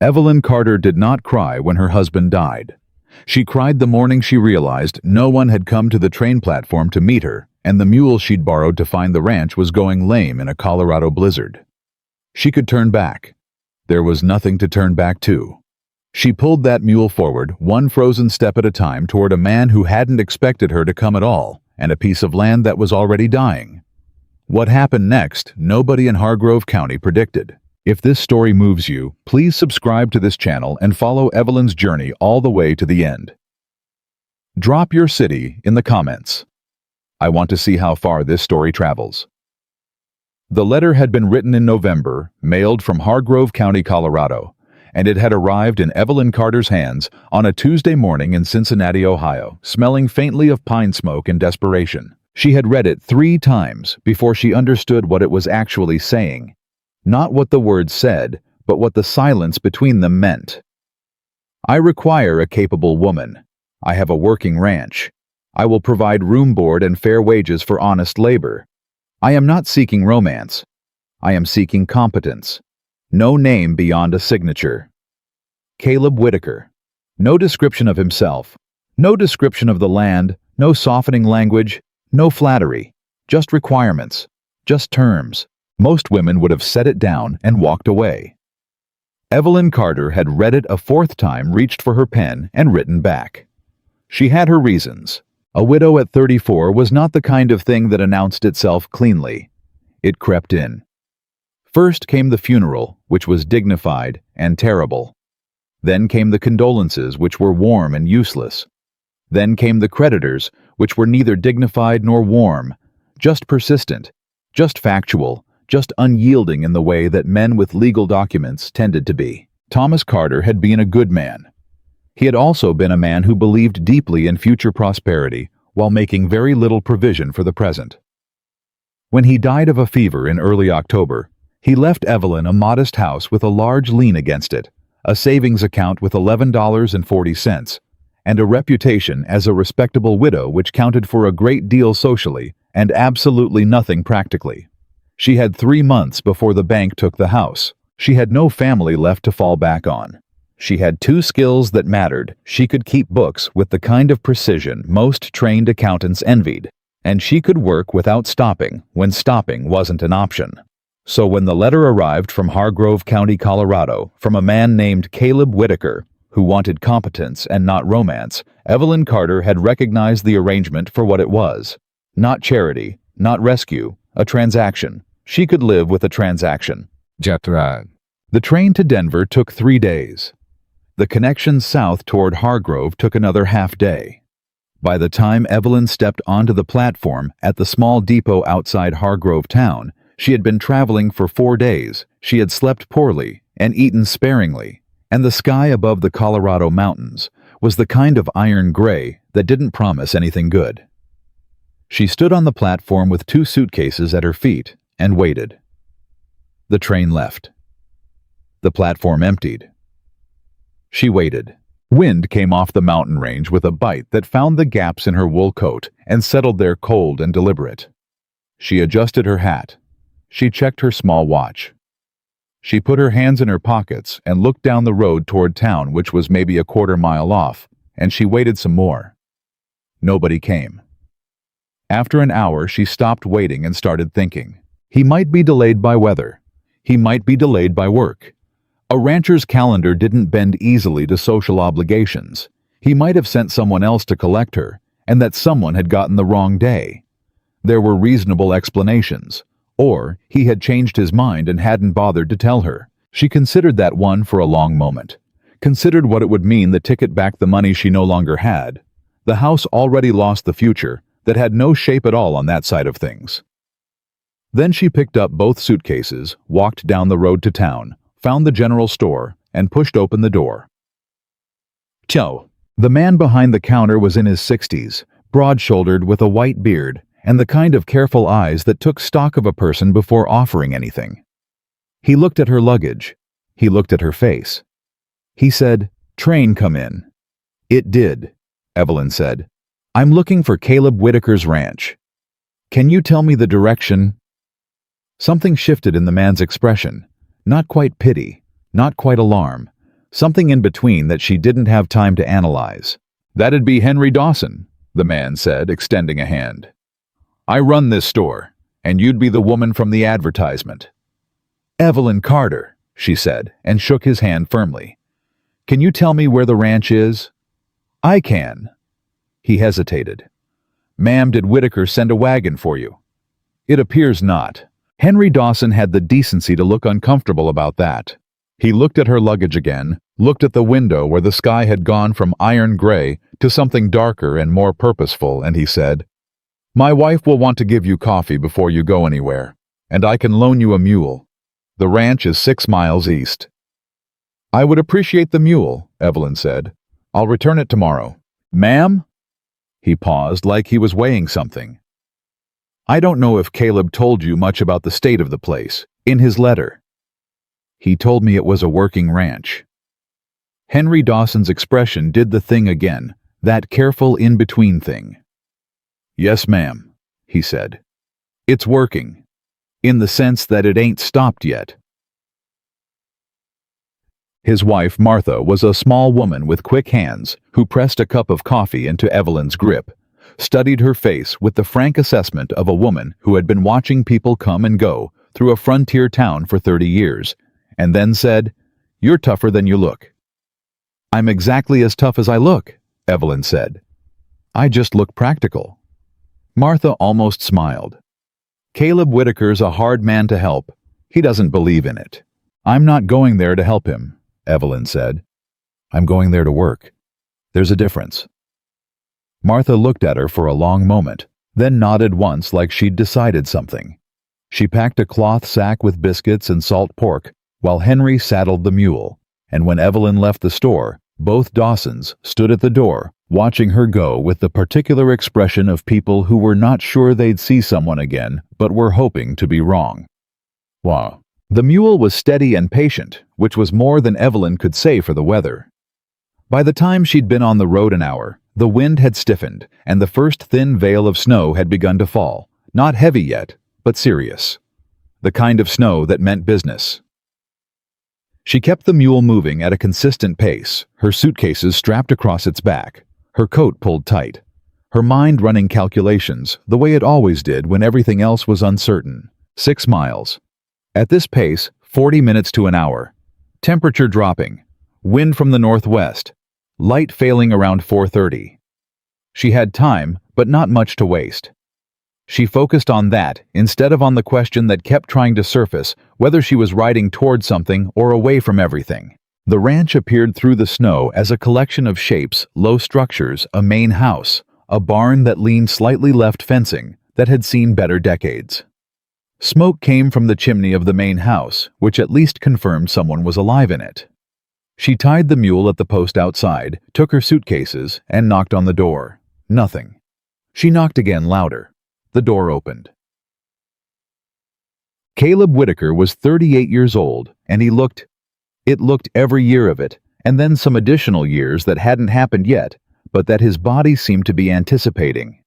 Evelyn Carter did not cry when her husband died. She cried the morning she realized no one had come to the train platform to meet her, and the mule she'd borrowed to find the ranch was going lame in a Colorado blizzard. She could turn back. There was nothing to turn back to. She pulled that mule forward, one frozen step at a time, toward a man who hadn't expected her to come at all, and a piece of land that was already dying. What happened next, nobody in Hargrove County predicted. If this story moves you, please subscribe to this channel and follow Evelyn's journey all the way to the end. Drop your city in the comments. I want to see how far this story travels. The letter had been written in November, mailed from Hargrove County, Colorado, and it had arrived in Evelyn Carter's hands on a Tuesday morning in Cincinnati, Ohio, smelling faintly of pine smoke and desperation. She had read it 3 times before she understood what it was actually saying. Not what the words said, but what the silence between them meant. I require a capable woman. I have a working ranch. I will provide room board and fair wages for honest labor. I am not seeking romance. I am seeking competence. No name beyond a signature. Caleb Whitaker. No description of himself. No description of the land. No softening language. No flattery. Just requirements. Just terms. Most women would have set it down and walked away. Evelyn Carter had read it a 4th time, reached for her pen, and written back. She had her reasons. A widow at 34 was not the kind of thing that announced itself cleanly. It crept in. First came the funeral, which was dignified and terrible. Then came the condolences, which were warm and useless. Then came the creditors, which were neither dignified nor warm, just persistent, just factual, just unyielding in the way that men with legal documents tended to be. Thomas Carter had been a good man. He had also been a man who believed deeply in future prosperity while making very little provision for the present. When he died of a fever in early October, he left Evelyn a modest house with a large lien against it, a savings account with $11.40, and a reputation as a respectable widow which counted for a great deal socially and absolutely nothing practically. She had 3 months before the bank took the house. She had no family left to fall back on. She had 2 skills that mattered. She could keep books with the kind of precision most trained accountants envied, and she could work without stopping when stopping wasn't an option. So when the letter arrived from Hargrove County, Colorado, from a man named Caleb Whitaker, who wanted competence and not romance, Evelyn Carter had recognized the arrangement for what it was. Not charity, not rescue, a transaction. She could live with a transaction. Jet ride. The train to Denver took 3 days. The connection south toward Hargrove took another half day. By the time Evelyn stepped onto the platform at the small depot outside Hargrove town, she had been traveling for 4 days. She had slept poorly and eaten sparingly, and the sky above the Colorado mountains was the kind of iron gray that didn't promise anything good. She stood on the platform with 2 suitcases at her feet and waited. The train left. The platform emptied. She waited. Wind came off the mountain range with a bite that found the gaps in her wool coat and settled there cold and deliberate. She adjusted her hat. She checked her small watch. She put her hands in her pockets and looked down the road toward town, which was maybe a 1/4 mile off, and she waited some more. Nobody came. After an hour, she stopped waiting and started thinking. He might be delayed by weather. He might be delayed by work. A rancher's calendar didn't bend easily to social obligations. He might have sent someone else to collect her, and that someone had gotten the wrong day. There were reasonable explanations. Or he had changed his mind and hadn't bothered to tell her. She considered that one for a long moment. Considered what it would mean the ticket back the money she no longer had. The house already lost the future that had no shape at all on that side of things. Then she picked up both suitcases, walked down the road to town, found the general store, and pushed open the door. Cho. The man behind the counter was in his 60s, broad-shouldered with a white beard, and the kind of careful eyes that took stock of a person before offering anything. He looked at her luggage. He looked at her face. He said, "Train come in." "It did," Evelyn said. "I'm looking for Caleb Whitaker's ranch. Can you tell me the direction?" Something shifted in the man's expression. Not quite pity, not quite alarm, something in between that she didn't have time to analyze. "That'd be Henry Dawson," the man said, extending a hand. "I run this store, and you'd be the woman from the advertisement." "Evelyn Carter," she said, and shook his hand firmly. "Can you tell me where the ranch is?" "I can." He hesitated. "Ma'am, did Whitaker send a wagon for you?" "It appears not." Henry Dawson had the decency to look uncomfortable about that. He looked at her luggage again, looked at the window where the sky had gone from iron gray to something darker and more purposeful, and he said, "My wife will want to give you coffee before you go anywhere, and I can loan you a mule. The ranch is 6 miles east." "I would appreciate the mule," Evelyn said. "I'll return it tomorrow." "Ma'am?" He paused like he was weighing something. "I don't know if Caleb told you much about the state of the place, in his letter." "He told me it was a working ranch." Henry Dawson's expression did the thing again, that careful in-between thing. "Yes, ma'am," he said. "It's working, in the sense that it ain't stopped yet." His wife, Martha, was a small woman with quick hands who pressed a cup of coffee into Evelyn's grip, studied her face with the frank assessment of a woman who had been watching people come and go through a frontier town for 30 years, and then said, "You're tougher than you look." "I'm exactly as tough as I look," Evelyn said. "I just look practical." Martha almost smiled. "Caleb Whitaker's a hard man to help. He doesn't believe in it." "I'm not going there to help him," Evelyn said. "I'm going there to work. There's a difference." Martha looked at her for a long moment, then nodded once like she'd decided something. She packed a cloth sack with biscuits and salt pork, while Henry saddled the mule, and when Evelyn left the store, both Dawsons stood at the door, watching her go with the particular expression of people who were not sure they'd see someone again, but were hoping to be wrong. Wow. The mule was steady and patient, which was more than Evelyn could say for the weather. By the time she'd been on the road an hour, the wind had stiffened, and the first thin veil of snow had begun to fall, not heavy yet, but serious. The kind of snow that meant business. She kept the mule moving at a consistent pace, her suitcases strapped across its back, her coat pulled tight, her mind running calculations the way it always did when everything else was uncertain. 6 miles. At this pace, 40 minutes to an hour. Temperature dropping. Wind from the northwest. Light failing around 4:30. She had time, but not much to waste. She focused on that instead of on the question that kept trying to surface, whether she was riding toward something or away from everything. The ranch appeared through the snow as a collection of shapes, low structures, a main house, a barn that leaned slightly left fencing that had seen better decades. Smoke came from the chimney of the main house, which at least confirmed someone was alive in it. She tied the mule at the post outside, took her suitcases, and knocked on the door. Nothing. She knocked again louder. The door opened. Caleb Whitaker was 38 years old, and it looked every year of it, and then some additional years that hadn't happened yet, but that his body seemed to be anticipating.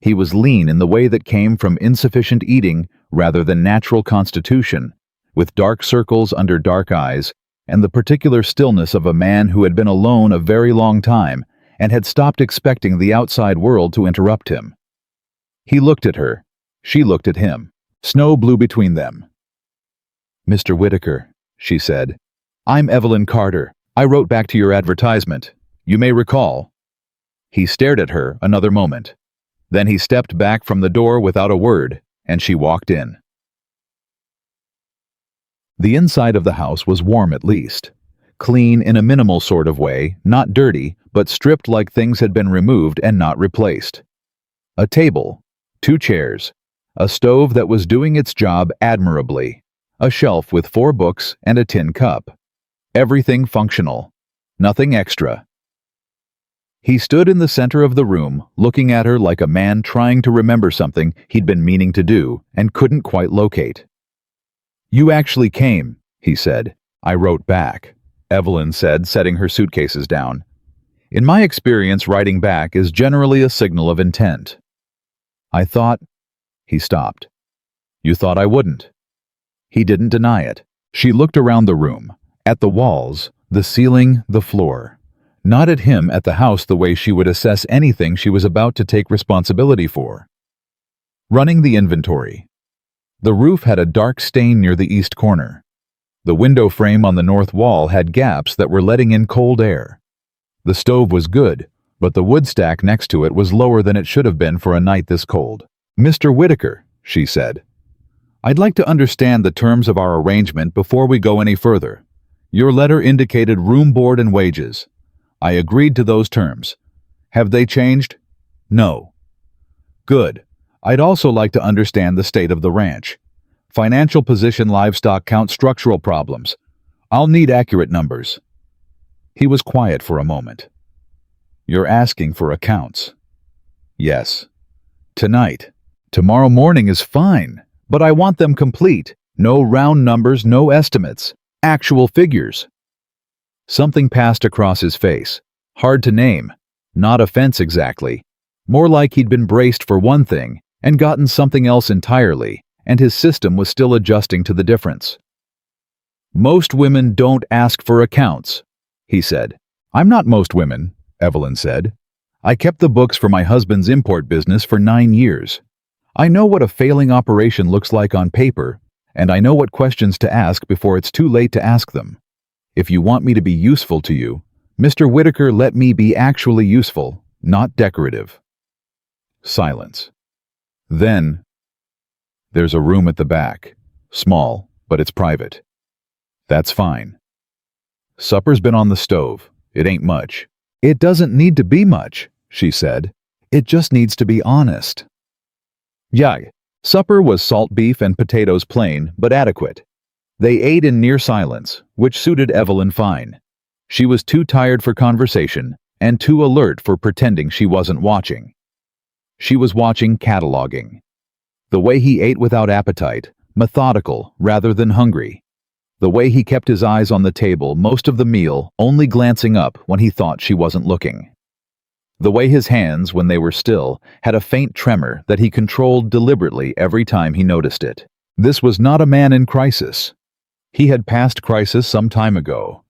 He was lean in the way that came from insufficient eating rather than natural constitution, with dark circles under dark eyes, and the particular stillness of a man who had been alone a very long time and had stopped expecting the outside world to interrupt him. He looked at her. She looked at him. Snow blew between them. "Mr. Whitaker," she said, "I'm Evelyn Carter. I wrote back to your advertisement. You may recall." He stared at her another moment. Then he stepped back from the door without a word, and she walked in. The inside of the house was warm at least. Clean in a minimal sort of way, not dirty, but stripped like things had been removed and not replaced. A table, 2 chairs, a stove that was doing its job admirably, a shelf with 4 books and a tin cup. Everything functional. Nothing extra. He stood in the center of the room, looking at her like a man trying to remember something he'd been meaning to do and couldn't quite locate. "You actually came," he said. "I wrote back," Evelyn said, setting her suitcases down. "In my experience, writing back is generally a signal of intent." "I thought—" He stopped. "You thought I wouldn't." He didn't deny it. She looked around the room, at the walls, The ceiling, the floor. Not at him, at the house, the way she would assess anything she was about to take responsibility for. Running the inventory. The roof had a dark stain near the east corner. The window frame on the north wall had gaps that were letting in cold air. The stove was good, but the wood stack next to it was lower than it should have been for a night this cold. "Mr. Whitaker," she said, "I'd like to understand the terms of our arrangement before we go any further. Your letter indicated room, board, and wages. I agreed to those terms. Have they changed?" "No." "Good. I'd also like to understand the state of the ranch. Financial position, livestock count, structural problems. I'll need accurate numbers." He was quiet for a moment. "You're asking for accounts?" "Yes." "Tonight. Tomorrow morning is fine, but I want them complete. No round numbers, no estimates. Actual figures." Something passed across his face. Hard to name. Not offense exactly. More like he'd been braced for one thing and gotten something else entirely, and his system was still adjusting to the difference. "Most women don't ask for accounts," he said. "I'm not most women," Evelyn said. "I kept the books for my husband's import business for 9 years. I know what a failing operation looks like on paper, and I know what questions to ask before it's too late to ask them. If you want me to be useful to you, Mr. Whitaker, let me be actually useful, not decorative." Silence. Then, "There's a room at the back. Small, but it's private." "That's fine." "Supper's been on the stove. It ain't much." "It doesn't need to be much," she said. "It just needs to be honest." Yeah, supper was salt beef and potatoes, plain but adequate. They ate in near silence, which suited Evelyn fine. She was too tired for conversation and too alert for pretending she wasn't watching. She was watching, cataloging. The way he ate without appetite, methodical rather than hungry. The way he kept his eyes on the table most of the meal, only glancing up when he thought she wasn't looking. The way his hands, when they were still, had a faint tremor that he controlled deliberately every time he noticed it. This was not a man in crisis. He had passed crisis some time ago.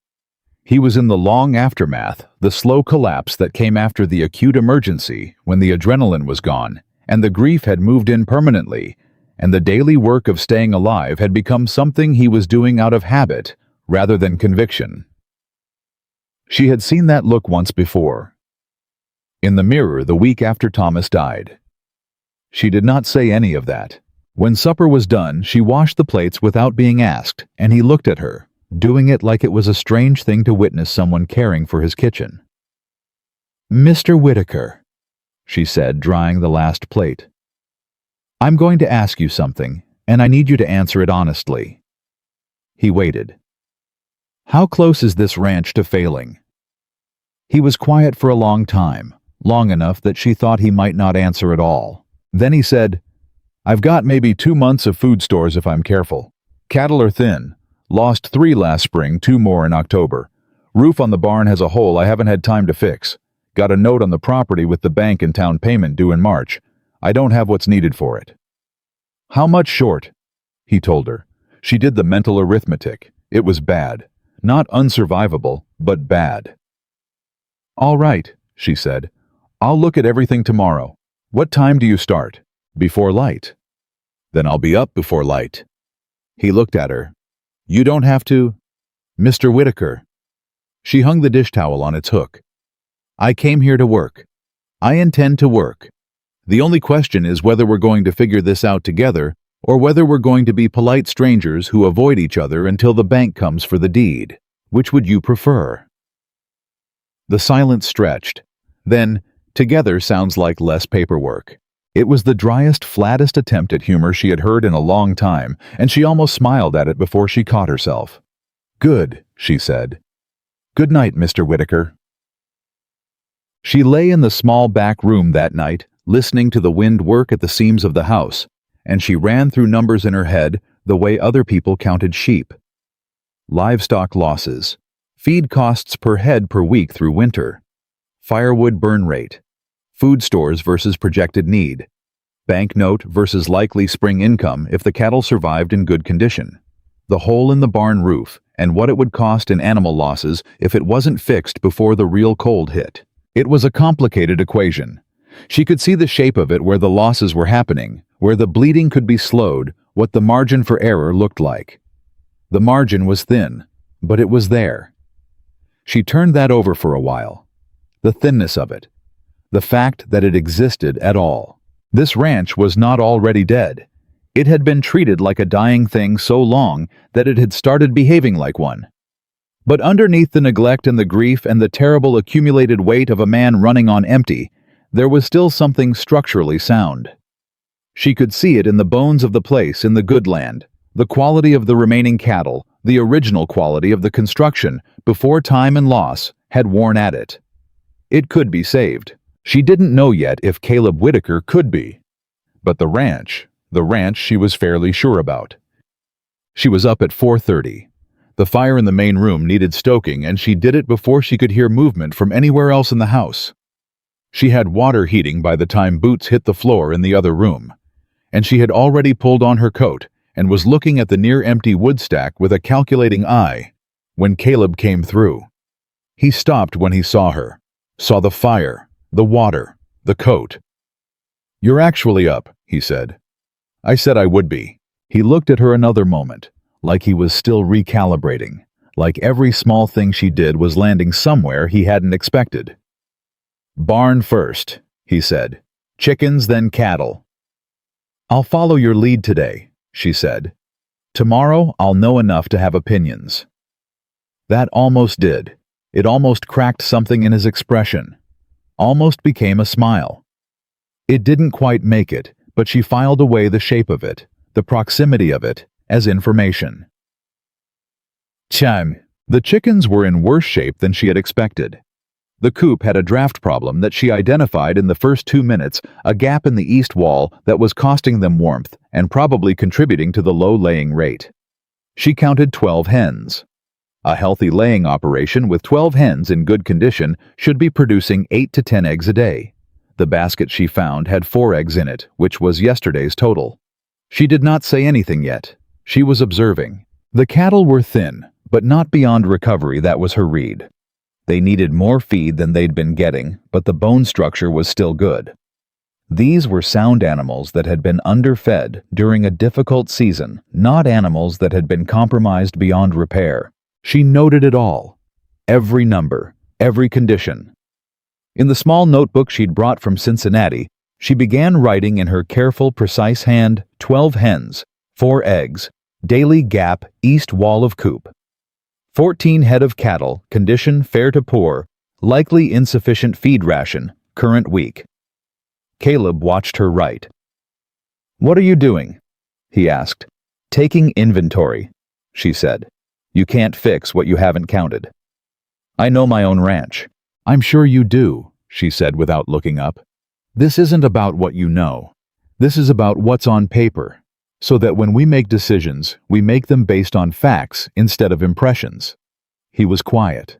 He was in the long aftermath, the slow collapse that came after the acute emergency when the adrenaline was gone, and the grief had moved in permanently, and the daily work of staying alive had become something he was doing out of habit rather than conviction. She had seen that look once before. In the mirror the week after Thomas died. She did not say any of that. When supper was done, she washed the plates without being asked, and he looked at her, doing it like it was a strange thing to witness someone caring for his kitchen. "Mr. Whitaker," she said, drying the last plate. "I'm going to ask you something, and I need you to answer it honestly." He waited. "How close is this ranch to failing?" He was quiet for a long time, long enough that she thought he might not answer at all. Then he said, "I've got maybe 2 months of food stores if I'm careful. Cattle are thin. Lost 3 last spring, 2 more in October. Roof on the barn has a hole I haven't had time to fix. Got a note on the property with the bank in town, payment due in March. I don't have what's needed for it." "How much short?" he told her. She did the mental arithmetic. It was bad. Not unsurvivable, but bad. "All right," she said. "I'll look at everything tomorrow. What time do you start?" "Before light." "Then I'll be up before light." He looked at her. "You don't have to." "Mr. Whitaker." She hung the dish towel on its hook. "I came here to work. I intend to work. The only question is whether we're going to figure this out together or whether we're going to be polite strangers who avoid each other until the bank comes for the deed. Which would you prefer?" The silence stretched. Then, together sounds like less paperwork. It was the driest, flattest attempt at humor she had heard in a long time, and she almost smiled at it before she caught herself. "Good," she said. "Good night, Mr. Whitaker." She lay in the small back room that night, listening to the wind work at the seams of the house, and she ran through numbers in her head the way other people counted sheep. Livestock losses, feed costs per head per week through winter, firewood burn rate, food stores versus projected need, banknote versus likely spring income if the cattle survived in good condition, the hole in the barn roof, and what it would cost in animal losses if it wasn't fixed before the real cold hit. It was a complicated equation. She could see the shape of it where the losses were happening, where the bleeding could be slowed, what the margin for error looked like. The margin was thin, but it was there. She turned that over for a while. The thinness of it. The fact that it existed at all. This ranch was not already dead. It had been treated like a dying thing so long that it had started behaving like one. But underneath the neglect and the grief and the terrible accumulated weight of a man running on empty, there was still something structurally sound. She could see it in the bones of the place in the good land, the quality of the remaining cattle, the original quality of the construction before time and loss had worn at it. It could be saved. She didn't know yet if Caleb Whitaker could be. But the ranch she was fairly sure about. She was up at 4:30. The fire in the main room needed stoking, and she did it before she could hear movement from anywhere else in the house. She had water heating by the time boots hit the floor in the other room, and she had already pulled on her coat and was looking at the near-empty wood stack with a calculating eye when Caleb came through. He stopped when he saw her, saw the fire, the water, the coat. "You're actually up," he said. "I said I would be." He looked at her another moment, like he was still recalibrating, like every small thing she did was landing somewhere he hadn't expected. "Barn first," he said. "Chickens, then cattle." "I'll follow your lead today," she said. "Tomorrow I'll know enough to have opinions." That almost did. It almost cracked something in his expression. Almost became a smile. It didn't quite make it, but she filed away the shape of it, the proximity of it, as information. Chime. The chickens were in worse shape than she had expected. The coop had a draft problem that she identified in the first 2 minutes, a gap in the east wall that was costing them warmth and probably contributing to the low laying rate. She counted 12 hens. A healthy laying operation with 12 hens in good condition should be producing 8 to 10 eggs a day. The basket she found had 4 eggs in it, which was yesterday's total. She did not say anything yet. She was observing. The cattle were thin, but not beyond recovery. That was her read. They needed more feed than they'd been getting, but the bone structure was still good. These were sound animals that had been underfed during a difficult season, not animals that had been compromised beyond repair. She noted it all. Every number, every condition. In the small notebook she'd brought from Cincinnati, she began writing in her careful, precise hand, 12 hens, 4 eggs, daily gap, east wall of coop. 14 head of cattle, condition fair to poor, likely insufficient feed ration, current week. Caleb watched her write. "What are you doing?" he asked. "Taking inventory," she said. "You can't fix what you haven't counted." "I know my own ranch." "I'm sure you do," she said without looking up. "This isn't about what you know. This is about what's on paper, so that when we make decisions, we make them based on facts instead of impressions." He was quiet.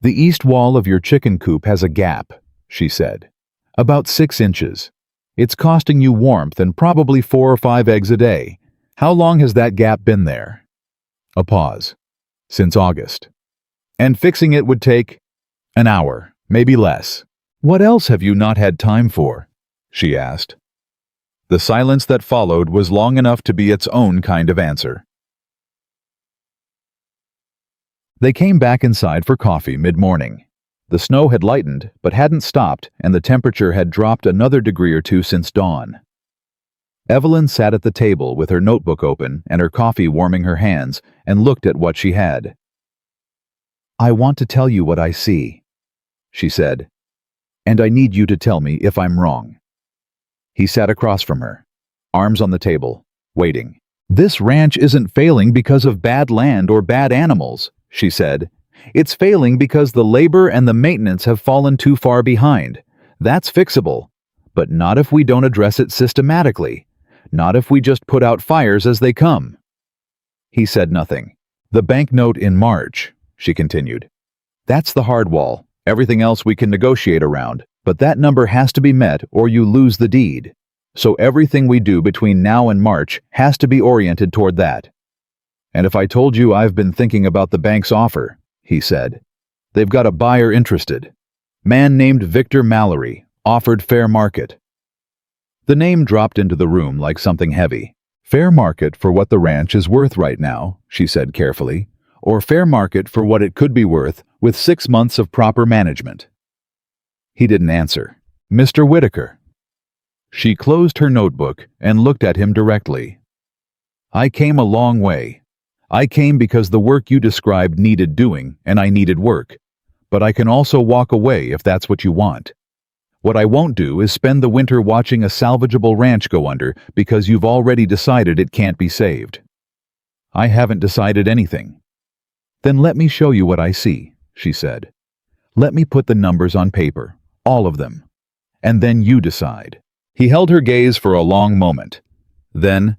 "The east wall of your chicken coop has a gap," she said. "About 6 inches. It's costing you warmth and probably 4 or 5 eggs a day. How long has that gap been there?" A pause. "Since August. And fixing it would take an hour, maybe less. What else have you not had time for?" she asked. The silence that followed was long enough to be its own kind of answer. They came back inside for coffee mid-morning. The snow had lightened, but hadn't stopped, and the temperature had dropped another degree or two since dawn. Evelyn sat at the table with her notebook open and her coffee warming her hands and looked at what she had. "I want to tell you what I see," she said, "and I need you to tell me if I'm wrong." He sat across from her, arms on the table, waiting. "This ranch isn't failing because of bad land or bad animals," she said. "It's failing because the labor and the maintenance have fallen too far behind. That's fixable, but not if we don't address it systematically, not if we just put out fires as they come." He said nothing. "The banknote in March," she continued. "That's the hard wall. Everything else we can negotiate around, but that number has to be met or you lose the deed. So everything we do between now and March has to be oriented toward that." "And if I told you I've been thinking about the bank's offer," he said. "They've got a buyer interested. Man named Victor Mallory, offered fair market." The name dropped into the room like something heavy. "Fair market for what the ranch is worth right now," she said carefully, "or fair market for what it could be worth with 6 months of proper management." He didn't answer. "Mr. Whitaker." She closed her notebook and looked at him directly. "I came a long way. I came because the work you described needed doing, and I needed work. But I can also walk away if that's what you want. What I won't do is spend the winter watching a salvageable ranch go under because you've already decided it can't be saved." "I haven't decided anything." "Then let me show you what I see," she said. "Let me put the numbers on paper, all of them. And then you decide." He held her gaze for a long moment. Then,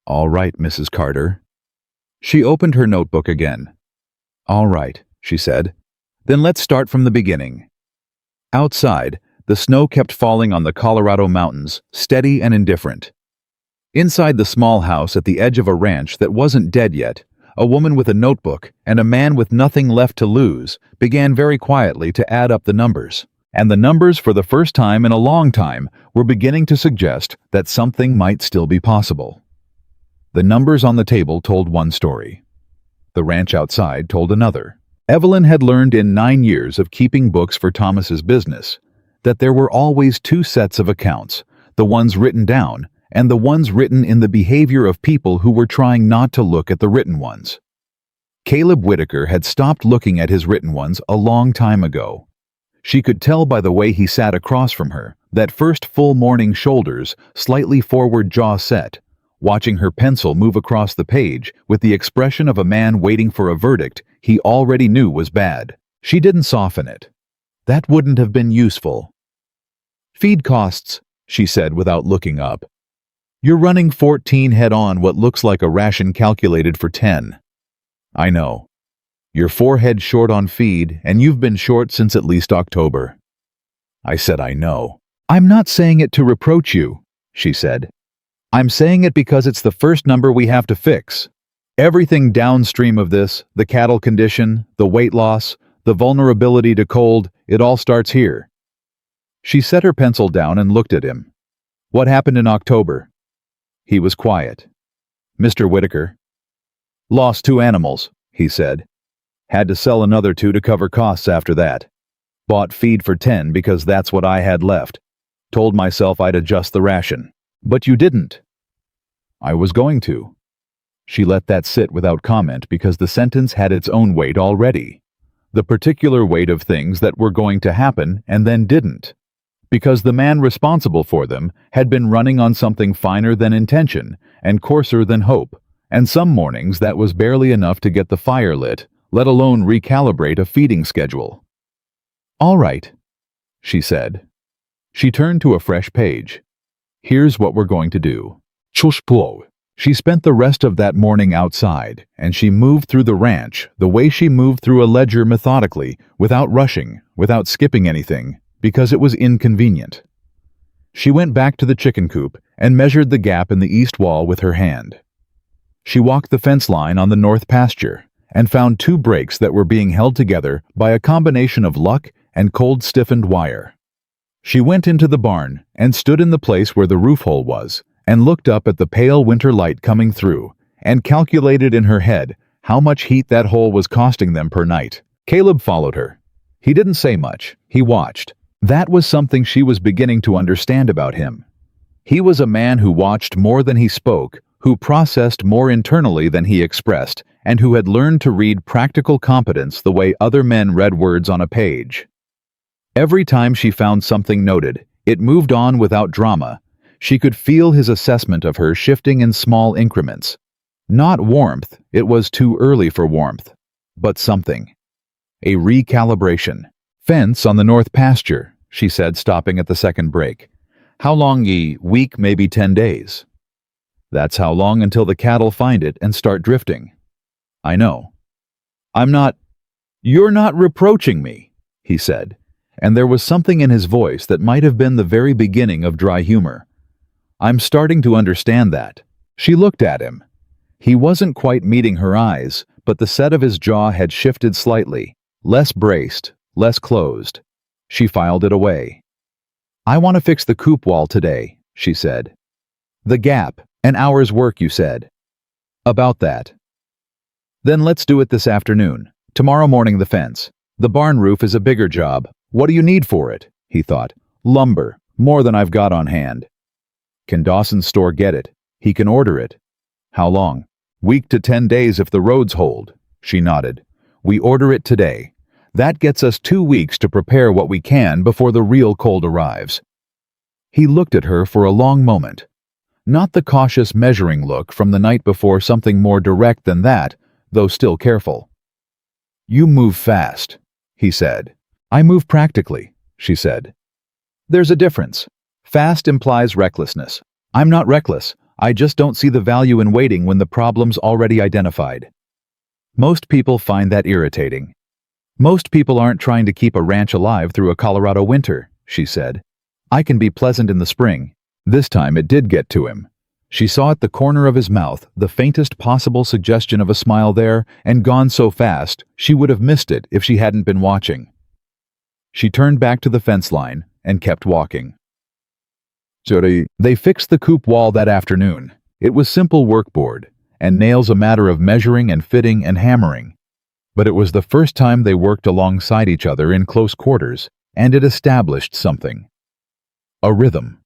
"All right, Mrs. Carter." She opened her notebook again. "All right," she said. "Then let's start from the beginning." Outside, the snow kept falling on the Colorado mountains, steady and indifferent. Inside the small house at the edge of a ranch that wasn't dead yet, a woman with a notebook and a man with nothing left to lose began very quietly to add up the numbers. And the numbers, for the first time in a long time, were beginning to suggest that something might still be possible. The numbers on the table told one story. The ranch outside told another. Evelyn had learned in 9 years of keeping books for Thomas's business that there were always 2 sets of accounts, the ones written down and the ones written in the behavior of people who were trying not to look at the written ones. Caleb Whitaker had stopped looking at his written ones a long time ago. She could tell by the way he sat across from her, that first full morning shoulders, slightly forward jaw set, watching her pencil move across the page with the expression of a man waiting for a verdict he already knew was bad. She didn't soften it. That wouldn't have been useful. "Feed costs," she said without looking up. "You're running 14 head on what looks like a ration calculated for 10. I know. You're 4 head short on feed, and you've been short since at least October." I said, "I know." "I'm not saying it to reproach you," she said. "I'm saying it because it's the first number we have to fix. Everything downstream of this, the cattle condition, the weight loss, the vulnerability to cold, it all starts here." She set her pencil down and looked at him. "What happened in October?" He was quiet. "Mr. Whitaker." "Lost 2 animals," he said. "Had to sell another 2 to cover costs after that. Bought feed for 10 because that's what I had left. Told myself I'd adjust the ration. But you didn't." "I was going to." She let that sit without comment because the sentence had its own weight already. The particular weight of things that were going to happen and then didn't. Because the man responsible for them had been running on something finer than intention and coarser than hope, and some mornings that was barely enough to get the fire lit, let alone recalibrate a feeding schedule. "All right," she said. She turned to a fresh page. "Here's what we're going to do." She spent the rest of that morning outside, and she moved through the ranch the way she moved through a ledger methodically, without rushing, without skipping anything, because it was inconvenient. She went back to the chicken coop and measured the gap in the east wall with her hand. She walked the fence line on the north pasture and found 2 breaks that were being held together by a combination of luck and cold-stiffened wire. She went into the barn and stood in the place where the roof hole was and looked up at the pale winter light coming through and calculated in her head how much heat that hole was costing them per night. Caleb followed her. He didn't say much. He watched. That was something she was beginning to understand about him. He was a man who watched more than he spoke, who processed more internally than he expressed, and who had learned to read practical competence the way other men read words on a page. Every time she found something noted, it moved on without drama. She could feel his assessment of her shifting in small increments. Not warmth, it was too early for warmth, but something. A recalibration. "Fence on the north pasture," she said, stopping at the second break. "How long ye? Week, maybe 10 days. That's how long until the cattle find it and start drifting." "I know." "I'm not—" "You're not reproaching me," he said, and there was something in his voice that might have been the very beginning of dry humor. "I'm starting to understand that." She looked at him. He wasn't quite meeting her eyes, but the set of his jaw had shifted slightly, less braced, less closed. She filed it away. "I want to fix the coop wall today," she said. "The gap, an hour's work, you said." "About that." "Then let's do it this afternoon. Tomorrow morning the fence. The barn roof is a bigger job. What do you need for it?" he thought. "Lumber, more than I've got on hand." "Can Dawson's store get it?" "He can order it." "How long?" "Week to 10 days if the roads hold." She nodded. "We order it today. That gets us 2 weeks to prepare what we can before the real cold arrives." He looked at her for a long moment. Not the cautious measuring look from the night before, something more direct than that, though still careful. "You move fast," he said. "I move practically," she said. "There's a difference. Fast implies recklessness. I'm not reckless. I just don't see the value in waiting when the problem's already identified." Most people find that irritating. "Most people aren't trying to keep a ranch alive through a Colorado winter," she said. "I can be pleasant in the spring." This time it did get to him. She saw at the corner of his mouth the faintest possible suggestion of a smile there, and gone so fast she would have missed it if she hadn't been watching. She turned back to the fence line and kept walking. They fixed the coop wall that afternoon. It was simple workboard, and nails a matter of measuring and fitting and hammering. But it was the first time they worked alongside each other in close quarters, and it established something. A rhythm.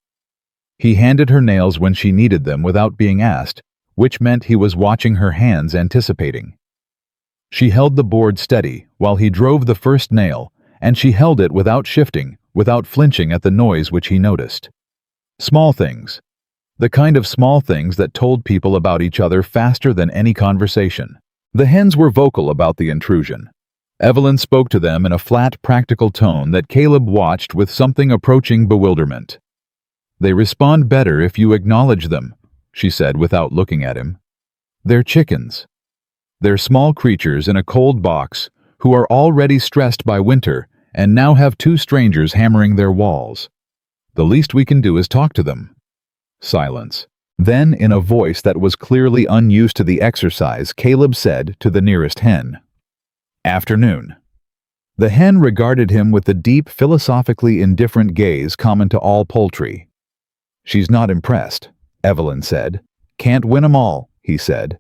He handed her nails when she needed them without being asked, which meant he was watching her hands, anticipating. She held the board steady while he drove the first nail, and she held it without shifting, without flinching at the noise which he noticed. Small things. The kind of small things that told people about each other faster than any conversation. The hens were vocal about the intrusion. Evelyn spoke to them in a flat, practical tone that Caleb watched with something approaching bewilderment. "They respond better if you acknowledge them," she said without looking at him. "They're chickens. They're small creatures in a cold box who are already stressed by winter and now have 2 strangers hammering their walls. The least we can do is talk to them." Silence. Then, in a voice that was clearly unused to the exercise, Caleb said to the nearest hen, "Afternoon." The hen regarded him with the deep, philosophically indifferent gaze common to all poultry. "She's not impressed," Evelyn said. "Can't win 'em all," he said.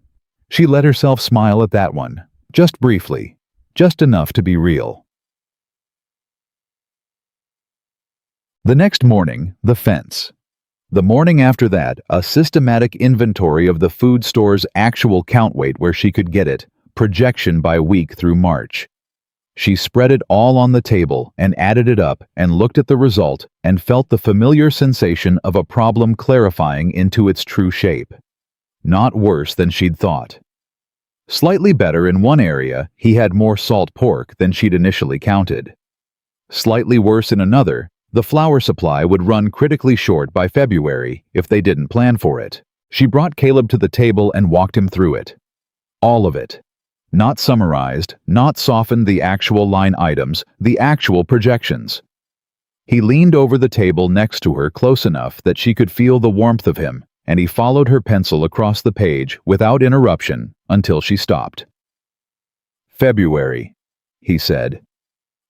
She let herself smile at that one, just briefly, just enough to be real. The next morning, the fence. The morning after that, a systematic inventory of the food store's actual count weight where she could get it, projection by week through March. She spread it all on the table and added it up and looked at the result and felt the familiar sensation of a problem clarifying into its true shape. Not worse than she'd thought. Slightly better in one area, he had more salt pork than she'd initially counted. Slightly worse in another, the flour supply would run critically short by February if they didn't plan for it. She brought Caleb to the table and walked him through it. All of it. Not summarized, not softened, the actual line items, the actual projections. He leaned over the table next to her close enough that she could feel the warmth of him, and he followed her pencil across the page without interruption until she stopped. "February," he said.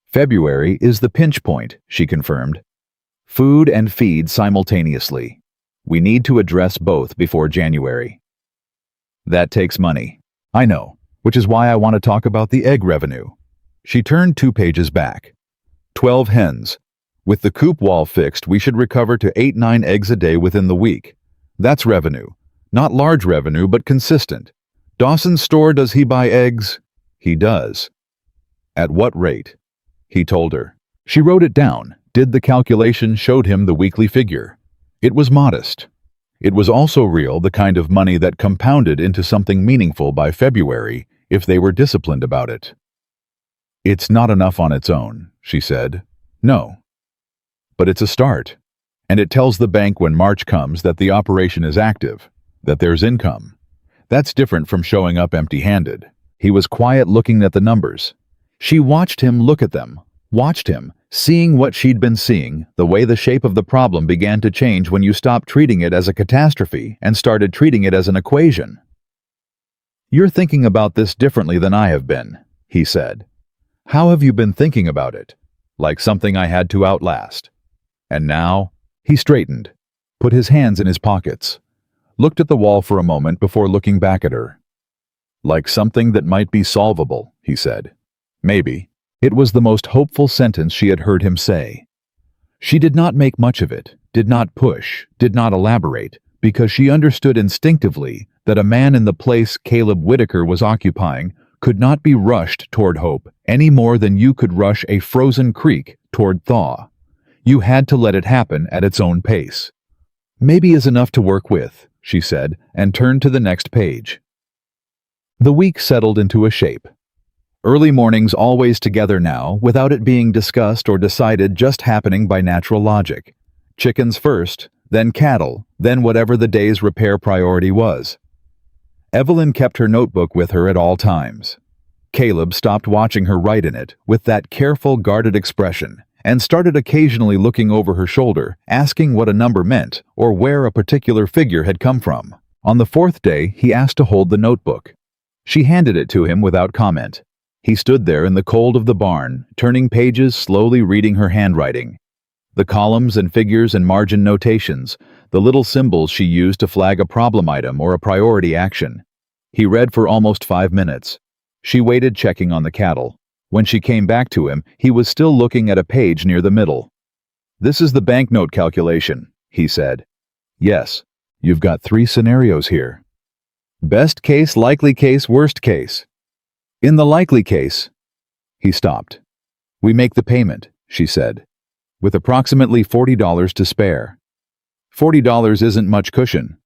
"February is the pinch point," she confirmed. "Food and feed simultaneously. We need to address both before January." "That takes money." "I know, which is why I want to talk about the egg revenue." She turned 2 pages back. 12 hens. With the coop wall fixed, we should recover to 8-9 eggs a day within the week. That's revenue. Not large revenue, but consistent. Dawson's store, does he buy eggs? He does. At what rate? He told her. She wrote it down, did the calculation, showed him the weekly figure. It was modest. It was also real, the kind of money that compounded into something meaningful by February if they were disciplined about it. "It's not enough on its own," she said. "No. But it's a start. And it tells the bank when March comes that the operation is active, that there's income. That's different from showing up empty-handed." He was quiet, looking at the numbers. She watched him look at them, watched him, seeing what she'd been seeing, the way the shape of the problem began to change when you stopped treating it as a catastrophe and started treating it as an equation. "You're thinking about this differently than I have been," he said. "How have you been thinking about it? Like something I had to outlast. And now?" He straightened, put his hands in his pockets, looked at the wall for a moment before looking back at her. "Like something that might be solvable," he said. "Maybe." It was the most hopeful sentence she had heard him say. She did not make much of it, did not push, did not elaborate, because she understood instinctively that a man in the place Caleb Whitaker was occupying could not be rushed toward hope any more than you could rush a frozen creek toward thaw. You had to let it happen at its own pace. "Maybe is enough to work with," she said, and turned to the next page. The week settled into a shape. Early mornings always together now, without it being discussed or decided, just happening by natural logic. Chickens first, then cattle, then whatever the day's repair priority was. Evelyn kept her notebook with her at all times. Caleb stopped watching her write in it with that careful, guarded expression, and started occasionally looking over her shoulder, asking what a number meant or where a particular figure had come from. On the fourth day, he asked to hold the notebook. She handed it to him without comment. He stood there in the cold of the barn, turning pages, slowly reading her handwriting. The columns and figures and margin notations, the little symbols she used to flag a problem item or a priority action. He read for almost 5 minutes. She waited, checking on the cattle. When she came back to him, he was still looking at a page near the middle. "This is the banknote calculation," he said. "Yes, you've got 3 scenarios here. Best case, likely case, worst case. In the likely case..." He stopped. "We make the payment," she said, "with approximately $40 to spare." $40 isn't much cushion.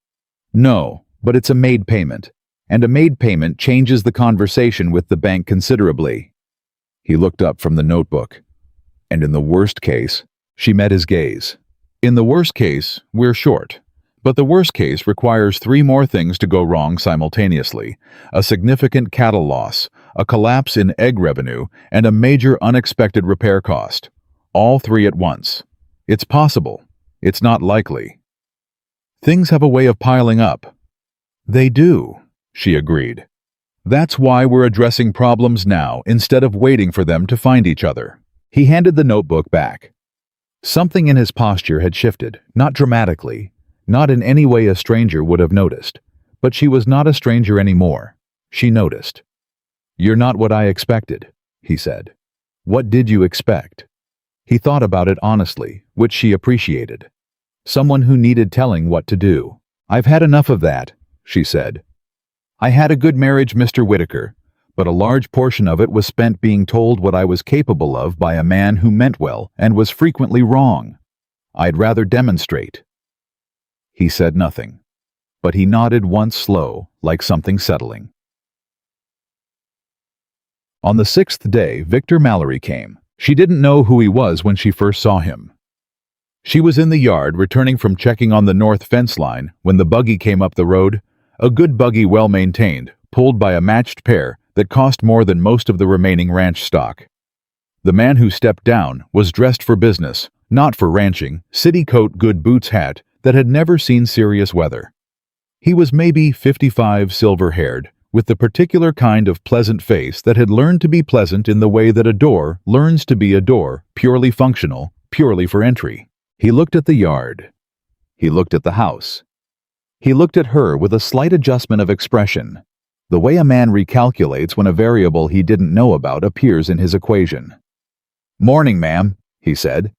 No, but it's a made payment, and a made payment changes the conversation with the bank considerably. He looked up from the notebook. "And in the worst case..." She met his gaze. "In the worst case, we're short. But the worst case requires 3 more things to go wrong simultaneously: a significant cattle loss, a collapse in egg revenue, and a major unexpected repair cost. All 3 at once. It's possible. It's not likely. Things have a way of piling up." "They do," she agreed. "That's why we're addressing problems now instead of waiting for them to find each other." He handed the notebook back. Something in his posture had shifted, not dramatically, not in any way a stranger would have noticed, but she was not a stranger anymore. She noticed. "You're not what I expected," he said. "What did you expect?" He thought about it honestly, which she appreciated. Someone who needed telling what to do. "I've had enough of that," she said. "I had a good marriage, Mr. Whitaker, but a large portion of it was spent being told what I was capable of by a man who meant well and was frequently wrong. I'd rather demonstrate." He said nothing, but he nodded once, slow, like something settling. On the 6th day, Victor Mallory came. She didn't know who he was when she first saw him. She was in the yard, returning from checking on the north fence line, when the buggy came up the road. A good buggy, well maintained, pulled by a matched pair that cost more than most of the remaining ranch stock. The man who stepped down was dressed for business, not for ranching, city coat, good boots, hat that had never seen serious weather. He was maybe 55, silver-haired, with the particular kind of pleasant face that had learned to be pleasant in the way that a door learns to be a door, purely functional, purely for entry. He looked at the yard. He looked at the house. He looked at her with a slight adjustment of expression, the way a man recalculates when a variable he didn't know about appears in his equation. "Morning, ma'am," he said.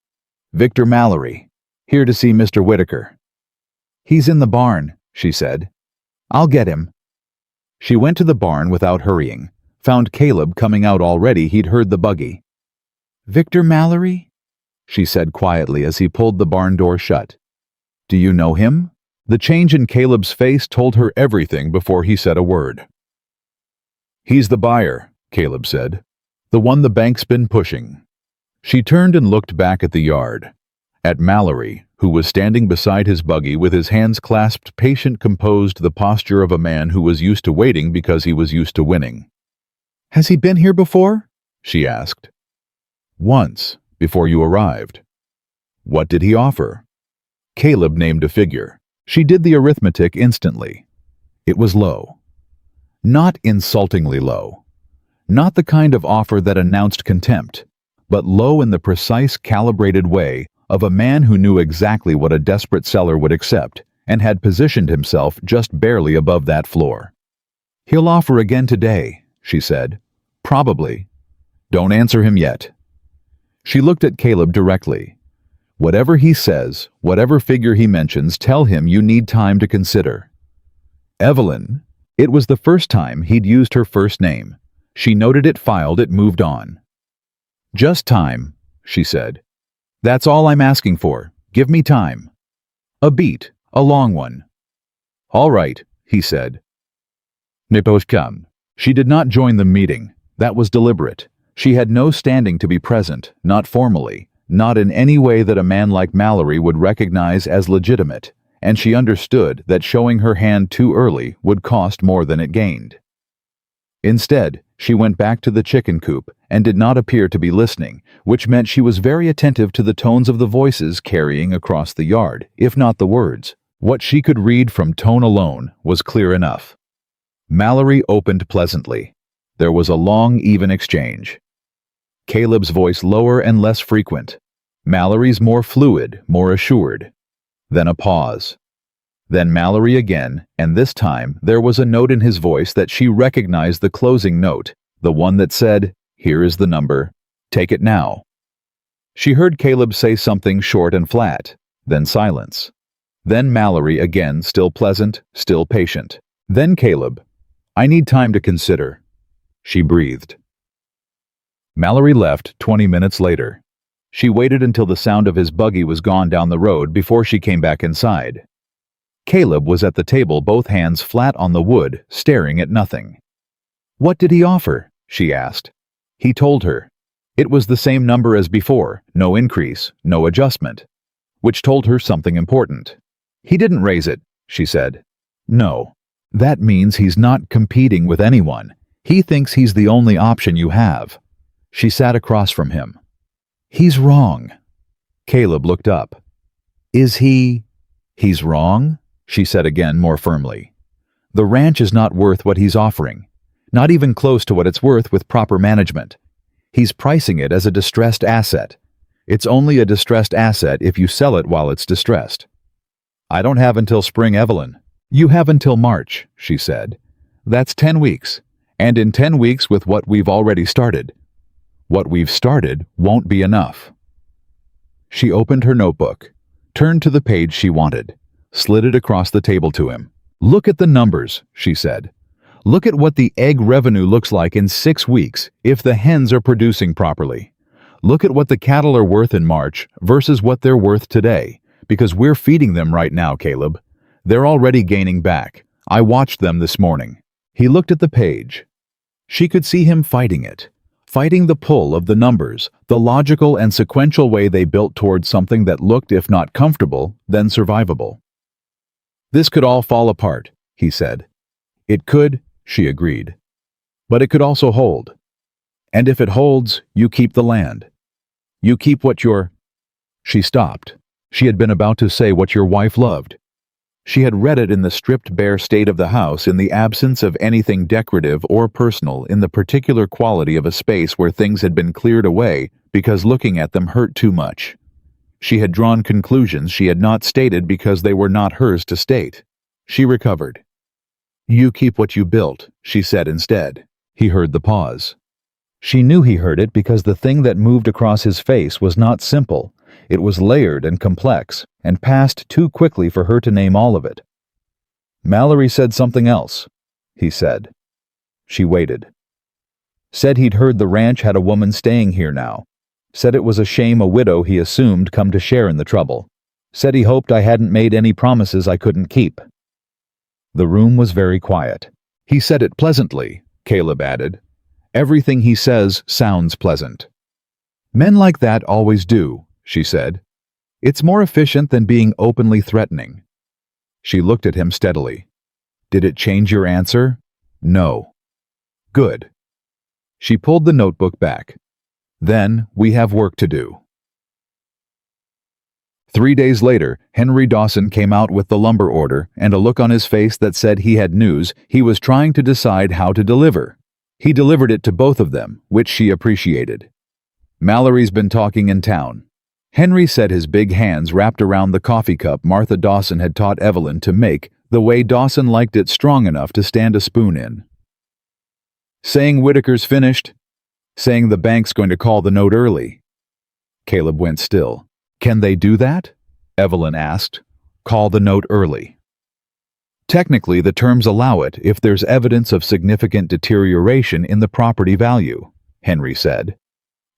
"Victor Mallory. Here to see Mr. Whitaker." "He's in the barn," she said. "I'll get him." She went to the barn without hurrying, found Caleb coming out already. He'd heard the buggy. "Victor Mallory?" she said quietly as he pulled the barn door shut. "Do you know him?" The change in Caleb's face told her everything before he said a word. "He's the buyer," Caleb said. "The one the bank's been pushing." She turned and looked back at the yard, at Mallory, who was standing beside his buggy with his hands clasped, patient, composed, the posture of a man who was used to waiting because he was used to winning. "Has he been here before?" she asked. "Once, before you arrived." "What did he offer?" Caleb named a figure. She did the arithmetic instantly. It was low. Not insultingly low. Not the kind of offer that announced contempt, but low in the precise, calibrated way of a man who knew exactly what a desperate seller would accept and had positioned himself just barely above that floor. "He'll offer again today," she said. "Probably. Don't answer him yet." She looked at Caleb directly. "Whatever he says, whatever figure he mentions, tell him you need time to consider." Evelyn. It was the first time he'd used her first name. She noted it, filed it, moved on. "Just time," she said. "That's all I'm asking for. Give me time." A beat, a long one. "All right," he said. Come. She did not join the meeting. That was deliberate. She had no standing to be present, not formally, not in any way that a man like Mallory would recognize as legitimate, and she understood that showing her hand too early would cost more than it gained. Instead, she went back to the chicken coop and did not appear to be listening, which meant she was very attentive to the tones of the voices carrying across the yard, if not the words. What she could read from tone alone was clear enough. Mallory opened pleasantly. There was a long, even exchange. Caleb's voice lower and less frequent. Mallory's more fluid, more assured. Then a pause. Then Mallory again, and this time there was a note in his voice that she recognized, the closing note, the one that said, "Here is the number. Take it now." She heard Caleb say something short and flat, then silence. Then Mallory again, still pleasant, still patient. Then Caleb, "I need time to consider," she breathed. Mallory left 20 minutes later. She waited until the sound of his buggy was gone down the road before she came back inside. Caleb was at the table, both hands flat on the wood, staring at nothing. "What did he offer?" she asked. He told her. It was the same number as before, no increase, no adjustment, which told her something important. "He didn't raise it," she said. "No. That means he's not competing with anyone. He thinks he's the only option you have." She sat across from him. "He's wrong." Caleb looked up. "Is he?" "He's wrong," she said again more firmly. "The ranch is not worth what he's offering. Not even close to what it's worth with proper management. He's pricing it as a distressed asset. It's only a distressed asset if you sell it while it's distressed." "I don't have until spring, Evelyn." "You have until March," she said. "That's 10 weeks. And in 10 weeks with what we've already started. What we've started won't be enough." She opened her notebook, turned to the page she wanted, slid it across the table to him. "Look at the numbers," she said. "Look at what the egg revenue looks like in 6 weeks if the hens are producing properly. Look at what the cattle are worth in March versus what they're worth today, because we're feeding them right now, Caleb. They're already gaining back. I watched them this morning." He looked at the page. She could see him fighting it, fighting the pull of the numbers, the logical and sequential way they built towards something that looked, if not comfortable, then survivable. "This could all fall apart," he said. "It could," she agreed. "But it could also hold. And if it holds, you keep the land. You keep what your—" She stopped. She had been about to say what your wife loved. She had read it in the stripped bare state of the house, in the absence of anything decorative or personal, in the particular quality of a space where things had been cleared away because looking at them hurt too much. She had drawn conclusions she had not stated because they were not hers to state. She recovered. "You keep what you built," she said instead. He heard the pause. She knew he heard it because the thing that moved across his face was not simple. It was layered and complex, and passed too quickly for her to name all of it. "Mallory said something else," he said. She waited. "Said he'd heard the ranch had a woman staying here now. Said it was a shame a widow he assumed come to share in the trouble. Said he hoped I hadn't made any promises I couldn't keep." The room was very quiet. "He said it pleasantly," Caleb added. "Everything he says sounds pleasant." "Men like that always do," she said. "It's more efficient than being openly threatening." She looked at him steadily. "Did it change your answer?" "No." "Good." She pulled the notebook back. "Then we have work to do." 3 days later, Henry Dawson came out with the lumber order and a look on his face that said he had news he was trying to decide how to deliver. He delivered it to both of them, which she appreciated. Mallory's been talking in town. Henry said his big hands wrapped around the coffee cup Martha Dawson had taught Evelyn to make the way Dawson liked it strong enough to stand a spoon in. Saying Whitaker's finished. Saying the bank's going to call the note early. Caleb went still. Can they do that? Evelyn asked. Call the note early. Technically, the terms allow it if there's evidence of significant deterioration in the property value, Henry said.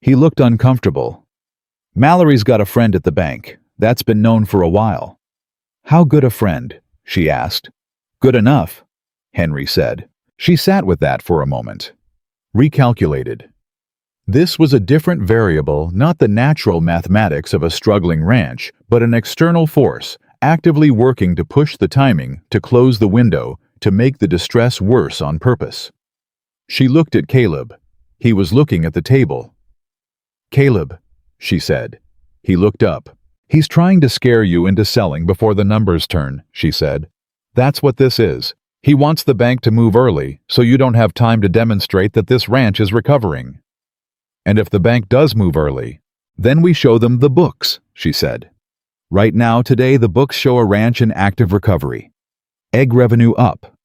He looked uncomfortable. Mallory's got a friend at the bank. That's been known for a while. How good a friend? She asked. Good enough, Henry said. She sat with that for a moment. Recalculated. This was a different variable, not the natural mathematics of a struggling ranch, but an external force, actively working to push the timing, to close the window, to make the distress worse on purpose. She looked at Caleb. He was looking at the table. Caleb, she said. He looked up. He's trying to scare you into selling before the numbers turn, she said. That's what this is. He wants the bank to move early, so you don't have time to demonstrate that this ranch is recovering. And if the bank does move early, then we show them the books, she said. Right now, today, the books show a ranch in active recovery. Egg revenue up.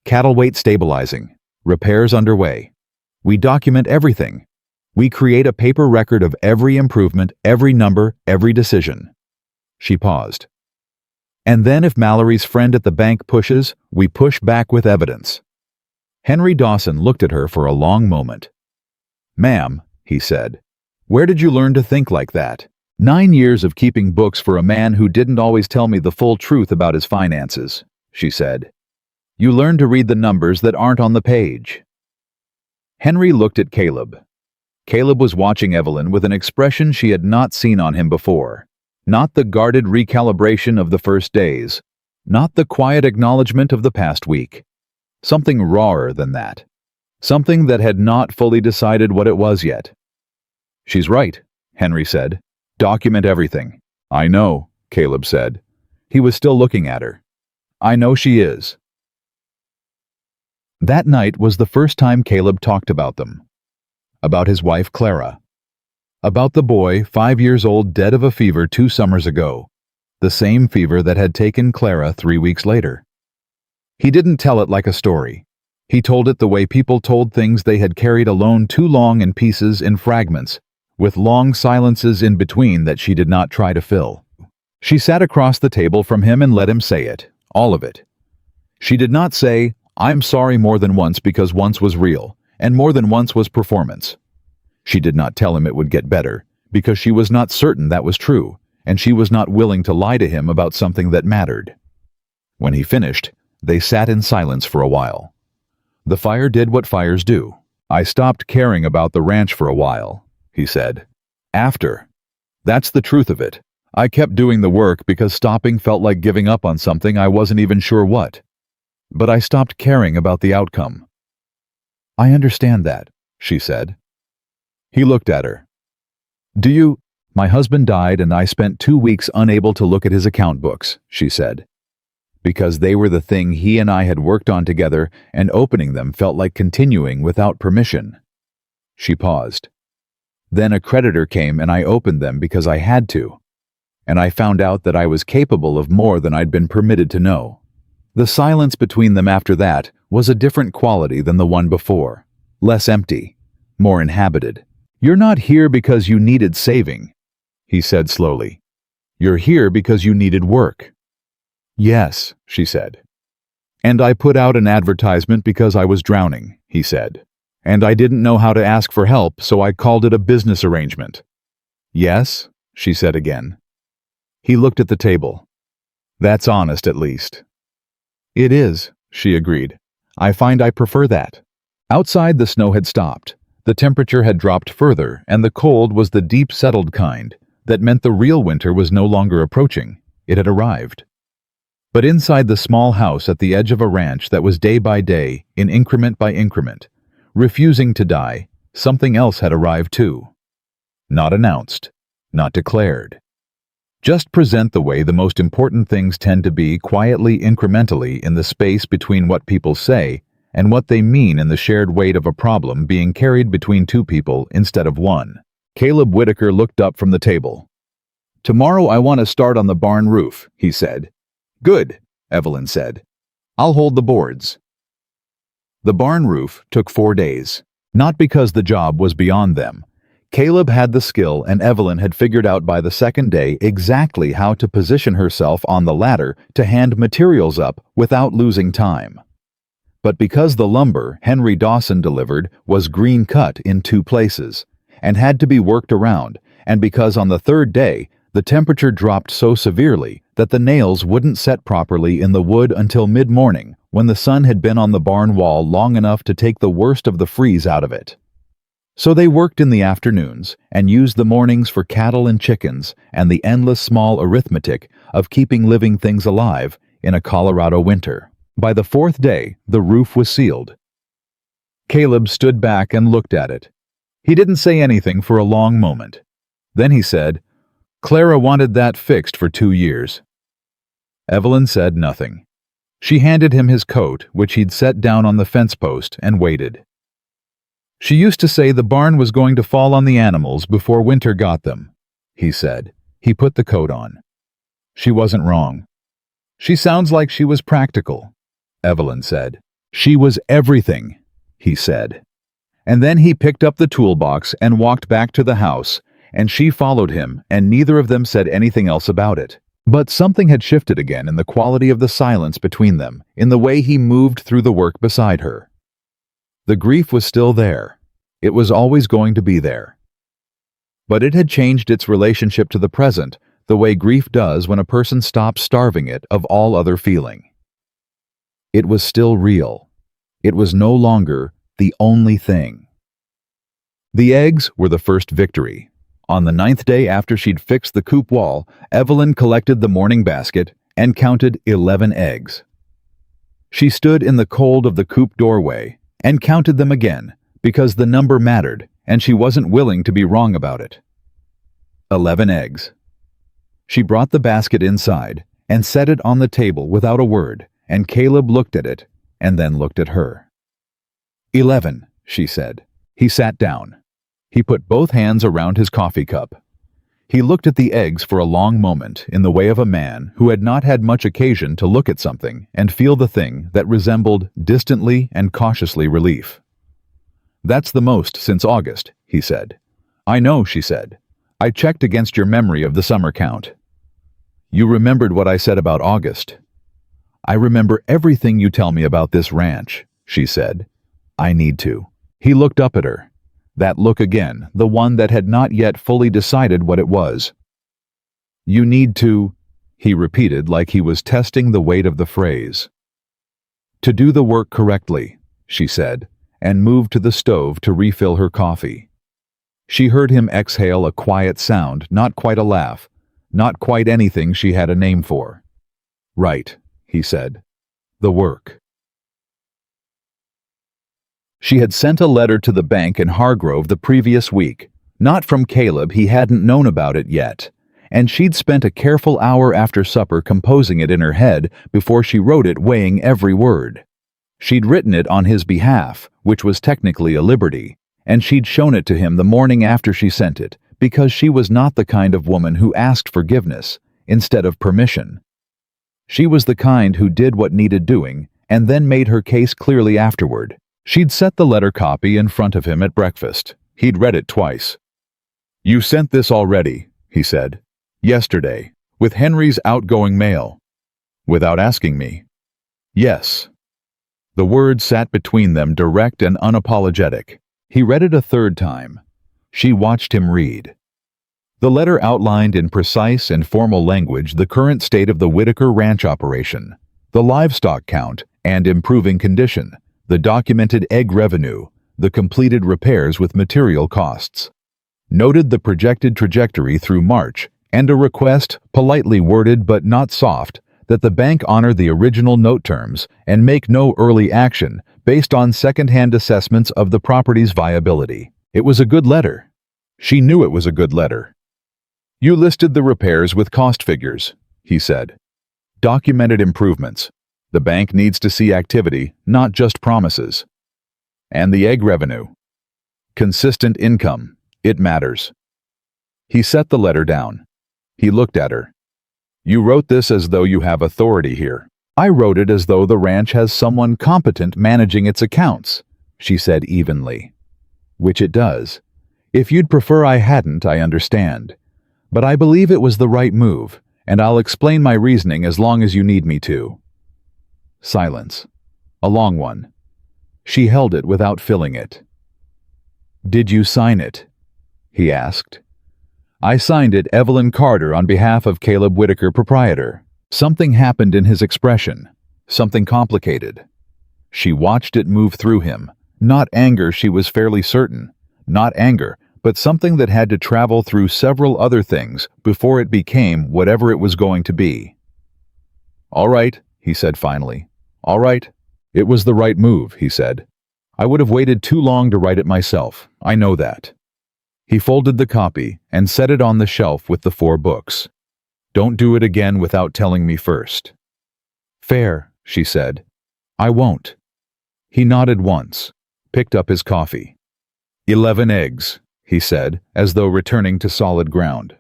Cattle weight stabilizing. Repairs underway. We document everything. We create a paper record of every improvement, every number, every decision. She paused. And then if Mallory's friend at the bank pushes, we push back with evidence. Henry Dawson looked at her for a long moment. Ma'am, he said, where did you learn to think like that? 9 years of keeping books for a man who didn't always tell me the full truth about his finances, she said. You learn to read the numbers that aren't on the page. Henry looked at Caleb. Caleb was watching Evelyn with an expression she had not seen on him before. Not the guarded recalibration of the first days. Not the quiet acknowledgement of the past week. Something rawer than that. Something that had not fully decided what it was yet. She's right, Henry said. Document everything. I know, Caleb said. He was still looking at her. I know she is. That night was the first time Caleb talked about them. About his wife Clara. About the boy, 5 years old, dead of a fever 2 summers ago. The same fever that had taken Clara 3 weeks later. He didn't tell it like a story. He told it the way people told things they had carried alone too long in pieces, in fragments, with long silences in between that she did not try to fill. She sat across the table from him and let him say it, all of it. She did not say, I'm sorry more than once because once was real, and more than once was performance. She did not tell him it would get better, because she was not certain that was true, and she was not willing to lie to him about something that mattered. When he finished, they sat in silence for a while. The fire did what fires do. I stopped caring about the ranch for a while, he said. After. That's the truth of it. I kept doing the work because stopping felt like giving up on something I wasn't even sure what. But I stopped caring about the outcome. I understand that, she said. He looked at her. Do you? My husband died and I spent 2 weeks unable to look at his account books, she said. Because they were the thing he and I had worked on together, and opening them felt like continuing without permission. She paused. Then a creditor came and I opened them because I had to. And I found out that I was capable of more than I'd been permitted to know. The silence between them after that was a different quality than the one before. Less empty, more inhabited. You're not here because you needed saving, he said slowly. You're here because you needed work. Yes, she said. And I put out an advertisement because I was drowning, he said. And I didn't know how to ask for help, so I called it a business arrangement. Yes, she said again. He looked at the table. That's honest, at least. It is, she agreed. I find I prefer that. Outside, the snow had stopped. The temperature had dropped further, and the cold was the deep settled kind that meant the real winter was no longer approaching. It had arrived. But inside the small house at the edge of a ranch that was day by day, in increment by increment, refusing to die, something else had arrived too. Not announced, not declared. Just present the way the most important things tend to be quietly, incrementally in the space between what people say and what they mean in the shared weight of a problem being carried between two people instead of one. Caleb Whitaker looked up from the table. "Tomorrow I want to start on the barn roof," he said. "Good," Evelyn said. "I'll hold the boards." The barn roof took 4 days. Not because the job was beyond them. Caleb had the skill and Evelyn had figured out by the second day exactly how to position herself on the ladder to hand materials up without losing time. But because the lumber Henry Dawson delivered was green cut in 2 places and had to be worked around, and because on the 3rd day the temperature dropped so severely that the nails wouldn't set properly in the wood until mid-morning, when the sun had been on the barn wall long enough to take the worst of the freeze out of it. So they worked in the afternoons and used the mornings for cattle and chickens and the endless small arithmetic of keeping living things alive in a Colorado winter. By the 4th day, the roof was sealed. Caleb stood back and looked at it. He didn't say anything for a long moment. Then he said, "Clara wanted that fixed for 2 years." Evelyn said nothing. She handed him his coat, which he'd set down on the fence post, and waited. "She used to say the barn was going to fall on the animals before winter got them," he said. He put the coat on. "She wasn't wrong. She sounds like she was practical," Evelyn said. "She was everything," he said. And then he picked up the toolbox and walked back to the house, and she followed him, and neither of them said anything else about it. But something had shifted again in the quality of the silence between them, in the way he moved through the work beside her. The grief was still there. It was always going to be there. But it had changed its relationship to the present, the way grief does when a person stops starving it of all other feeling. It was still real. It was no longer the only thing. The eggs were the first victory. On the 9th day after she'd fixed the coop wall, Evelyn collected the morning basket and counted 11 eggs. She stood in the cold of the coop doorway and counted them again, because the number mattered and she wasn't willing to be wrong about it. 11 eggs. She brought the basket inside and set it on the table without a word, and Caleb looked at it and then looked at her. 11, she said. He sat down. He put both hands around his coffee cup. He looked at the eggs for a long moment in the way of a man who had not had much occasion to look at something and feel the thing that resembled distantly and cautiously relief. "That's the most since August," he said. "I know," she said. "I checked against your memory of the summer count." "You remembered what I said about August." "I remember everything you tell me about this ranch," she said. "I need to." He looked up at her. That look again, the one that had not yet fully decided what it was. "You need to," he repeated like he was testing the weight of the phrase. "To do the work correctly," she said, and moved to the stove to refill her coffee. She heard him exhale a quiet sound, not quite a laugh, not quite anything she had a name for. "Right," he said. "The work." She had sent a letter to the bank in Hargrove the previous week, not from Caleb, he hadn't known about it yet, and she'd spent a careful hour after supper composing it in her head before she wrote it, weighing every word. She'd written it on his behalf, which was technically a liberty, and she'd shown it to him the morning after she sent it, because she was not the kind of woman who asked forgiveness instead of permission. She was the kind who did what needed doing and then made her case clearly afterward. She'd set the letter copy in front of him at breakfast. He'd read it twice. "You sent this already," he said. "Yesterday, with Henry's outgoing mail." "Without asking me?" "Yes." The words sat between them, direct and unapologetic. He read it a 3rd time. She watched him read. The letter outlined in precise and formal language the current state of the Whitaker ranch operation, the livestock count and improving condition, the documented egg revenue, the completed repairs with material costs. Noted the projected trajectory through March, and a request, politely worded but not soft, that the bank honor the original note terms and make no early action based on second-hand assessments of the property's viability. It was a good letter. She knew it was a good letter. You listed the repairs with cost figures, he said. Documented improvements. The bank needs to see activity, not just promises. And the egg revenue. Consistent income. It matters. He set the letter down. He looked at her. You wrote this as though you have authority here. I wrote it as though the ranch has someone competent managing its accounts, she said evenly. Which it does. If you'd prefer I hadn't, I understand. But I believe it was the right move, and I'll explain my reasoning as long as you need me to. Silence. A long one. She held it without filling it. Did you sign it? He asked. I signed it, Evelyn Carter, on behalf of Caleb Whitaker, proprietor. Something happened in his expression. Something complicated. She watched it move through him. Not anger, she was fairly certain. Not anger, but something that had to travel through several other things before it became whatever it was going to be. All right, he said finally. All right. It was the right move, he said. I would have waited too long to write it myself. I know that. He folded the copy and set it on the shelf with the 4 books. Don't do it again without telling me first. Fair, she said. I won't. He nodded once, picked up his coffee. 11 eggs, he said, as though returning to solid ground.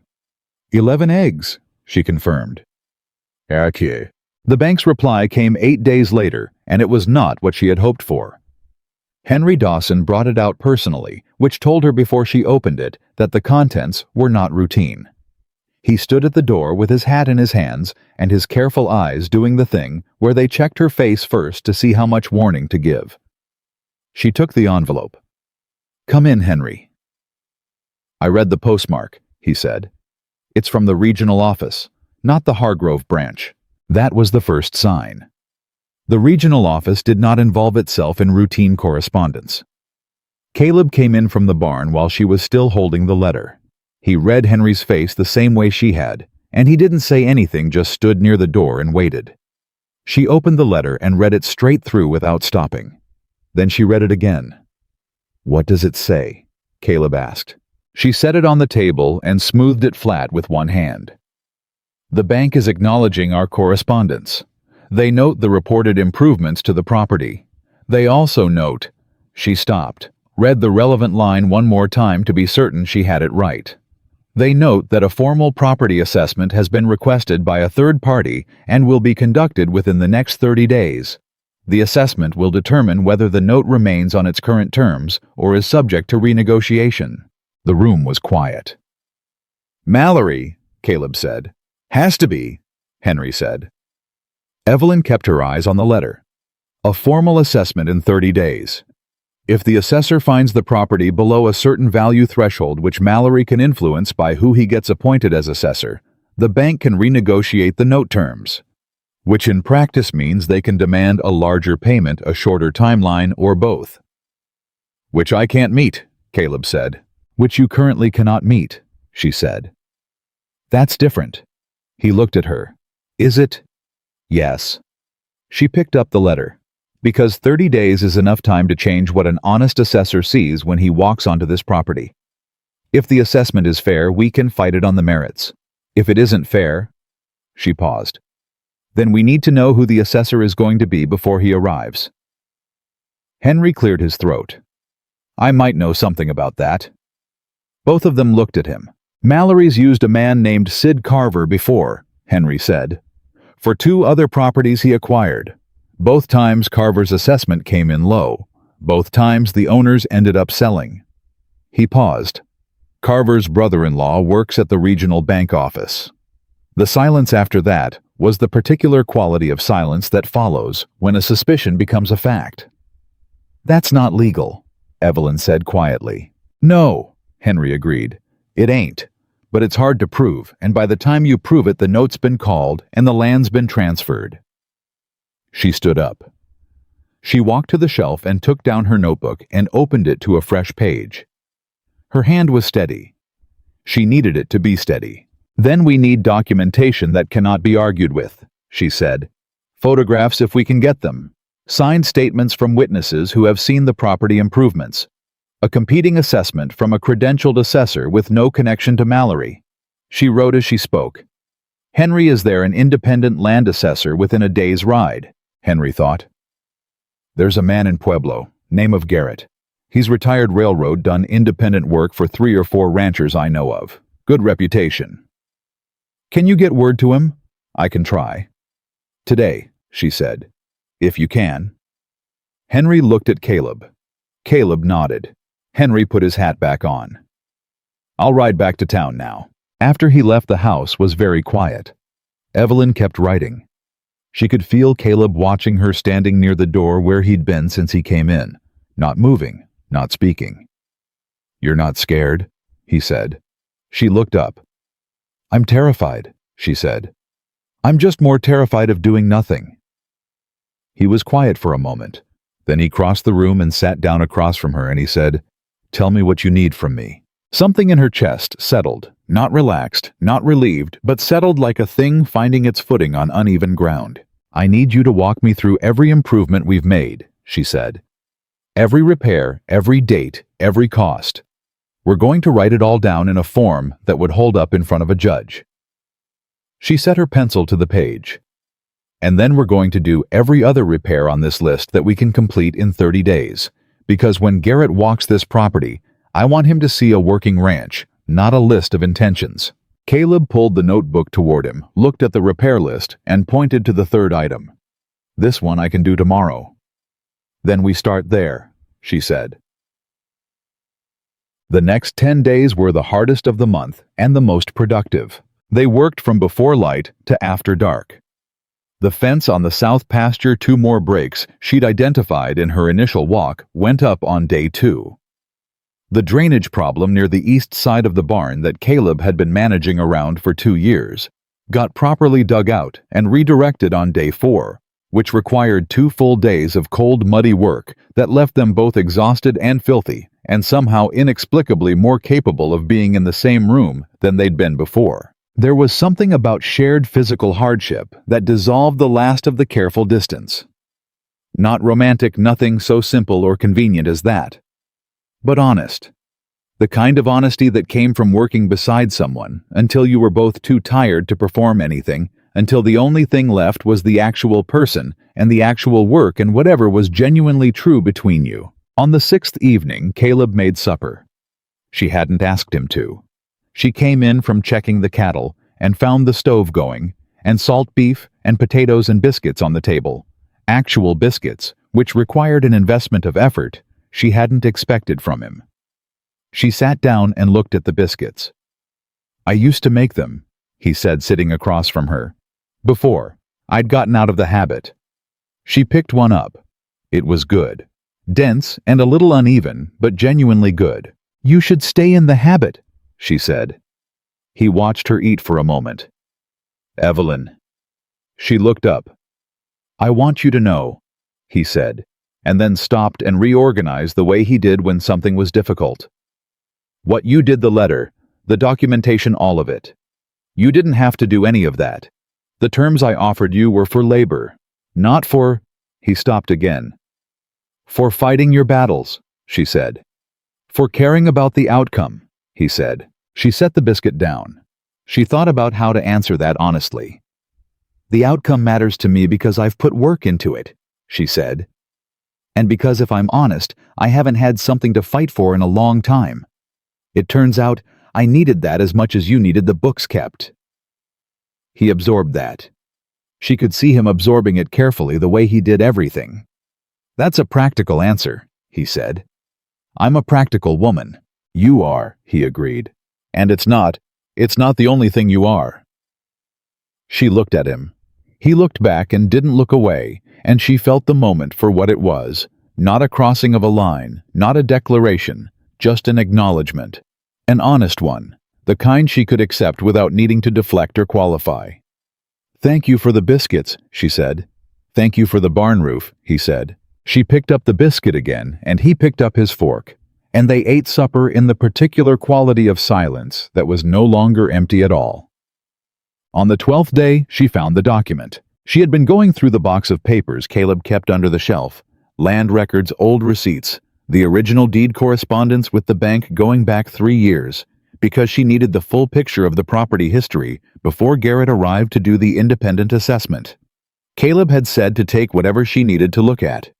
11 eggs, she confirmed. Okay. The bank's reply came 8 days later, and it was not what she had hoped for. Henry Dawson brought it out personally, which told her before she opened it that the contents were not routine. He stood at the door with his hat in his hands and his careful eyes doing the thing where they checked her face first to see how much warning to give. She took the envelope. Come in, Henry. I read the postmark, he said. It's from the regional office, not the Hargrove branch. That was the first sign. The regional office did not involve itself in routine correspondence. Caleb came in from the barn while she was still holding the letter. He read Henry's face the same way she had, and he didn't say anything, just stood near the door and waited. She opened the letter and read it straight through without stopping. Then she read it again. What does it say? Caleb asked. She set it on the table and smoothed it flat with one hand. The bank is acknowledging our correspondence. They note the reported improvements to the property. They also note, she stopped, read the relevant line one more time to be certain she had it right. They note that a formal property assessment has been requested by a third party and will be conducted within the next 30 days. The assessment will determine whether the note remains on its current terms or is subject to renegotiation. The room was quiet. Mallory, Caleb said. Has to be, Henry said. Evelyn kept her eyes on the letter. A formal assessment in 30 days. If the assessor finds the property below a certain value threshold which Mallory can influence by who he gets appointed as assessor, the bank can renegotiate the note terms, which in practice means they can demand a larger payment, a shorter timeline, or both. Which I can't meet, Caleb said. Which you currently cannot meet, she said. That's different. He looked at her. Is it? Yes. She picked up the letter. Because 30 days is enough time to change what an honest assessor sees when he walks onto this property. If the assessment is fair, we can fight it on the merits. If it isn't fair, she paused, then we need to know who the assessor is going to be before he arrives. Henry cleared his throat. I might know something about that. Both of them looked at him. Mallory's used a man named Sid Carver before, Henry said, for 2 other properties he acquired. Both times Carver's assessment came in low. Both times the owners ended up selling. He paused. Carver's brother-in-law works at the regional bank office. The silence after that was the particular quality of silence that follows when a suspicion becomes a fact. That's not legal, Evelyn said quietly. No, Henry agreed. It ain't. But it's hard to prove, and by the time you prove it, the note's been called and the land's been transferred. She stood up. She walked to the shelf and took down her notebook and opened it to a fresh page. Her hand was steady. She needed it to be steady. Then we need documentation that cannot be argued with, she said. Photographs if we can get them. Signed statements from witnesses who have seen the property improvements. A competing assessment from a credentialed assessor with no connection to Mallory. She wrote as she spoke. Henry is there, an independent land assessor within a day's ride, Henry thought. There's a man in Pueblo, name of Garrett. He's retired railroad, done independent work for 3 or 4 ranchers I know of. Good reputation. Can you get word to him? I can try. Today, she said. If you can. Henry looked at Caleb. Caleb nodded. Henry put his hat back on. I'll ride back to town now. After he left, the house was very quiet. Evelyn kept writing. She could feel Caleb watching her, standing near the door where he'd been since he came in, not moving, not speaking. You're not scared? He said. She looked up. I'm terrified, she said. I'm just more terrified of doing nothing. He was quiet for a moment. Then he crossed the room and sat down across from her, and he said, Tell me what you need from me. Something in her chest settled, not relaxed, not relieved, but settled like a thing finding its footing on uneven ground. I need you to walk me through every improvement we've made, she said. Every repair, every date, every cost. We're going to write it all down in a form that would hold up in front of a judge. She set her pencil to the page. And then we're going to do every other repair on this list that we can complete in 30 days. Because when Garrett walks this property, I want him to see a working ranch, not a list of intentions. Caleb pulled the notebook toward him, looked at the repair list, and pointed to the 3rd item. This one I can do tomorrow. Then we start there, she said. The next 10 days were the hardest of the month and the most productive. They worked from before light to after dark. The fence on the south pasture, 2 more breaks she'd identified in her initial walk, went up on day 2. The drainage problem near the east side of the barn that Caleb had been managing around for 2 years got properly dug out and redirected on day 4, which required 2 full days of cold, muddy work that left them both exhausted and filthy, and somehow inexplicably more capable of being in the same room than they'd been before. There was something about shared physical hardship that dissolved the last of the careful distance. Not romantic, nothing so simple or convenient as that. But honest. The kind of honesty that came from working beside someone until you were both too tired to perform anything, until the only thing left was the actual person and the actual work and whatever was genuinely true between you. On the 6th evening, Caleb made supper. She hadn't asked him to. She came in from checking the cattle and found the stove going, and salt beef and potatoes and biscuits on the table. Actual biscuits, which required an investment of effort she hadn't expected from him. She sat down and looked at the biscuits. I used to make them, he said, sitting across from her. Before, I'd gotten out of the habit. She picked one up. It was good. Dense and a little uneven, but genuinely good. You should stay in the habit, she said. He watched her eat for a moment. Evelyn. She looked up. I want you to know, he said, and then stopped and reorganized the way he did when something was difficult. What you did, the letter, the documentation, all of it. You didn't have to do any of that. The terms I offered you were for labor, not for... He stopped again. For fighting your battles, she said. For caring about the outcome, he said. She set the biscuit down. She thought about how to answer that honestly. The outcome matters to me because I've put work into it, she said. And because, if I'm honest, I haven't had something to fight for in a long time. It turns out I needed that as much as you needed the books kept. He absorbed that. She could see him absorbing it carefully, the way he did everything. That's a practical answer, he said. I'm a practical woman. You are, he agreed. And it's not the only thing you are. She looked at him. He looked back and didn't look away, and she felt the moment for what it was. Not a crossing of a line, not a declaration, just an acknowledgement. An honest one, the kind she could accept without needing to deflect or qualify. Thank you for the biscuits, she said. Thank you for the barn roof, he said. She picked up the biscuit again, and he picked up his fork, and they ate supper in the particular quality of silence that was no longer empty at all. On the 12th day, she found the document. She had been going through the box of papers Caleb kept under the shelf, land records, old receipts, the original deed correspondence with the bank going back 3 years, because she needed the full picture of the property history before Garrett arrived to do the independent assessment. Caleb had said to take whatever she needed to look at.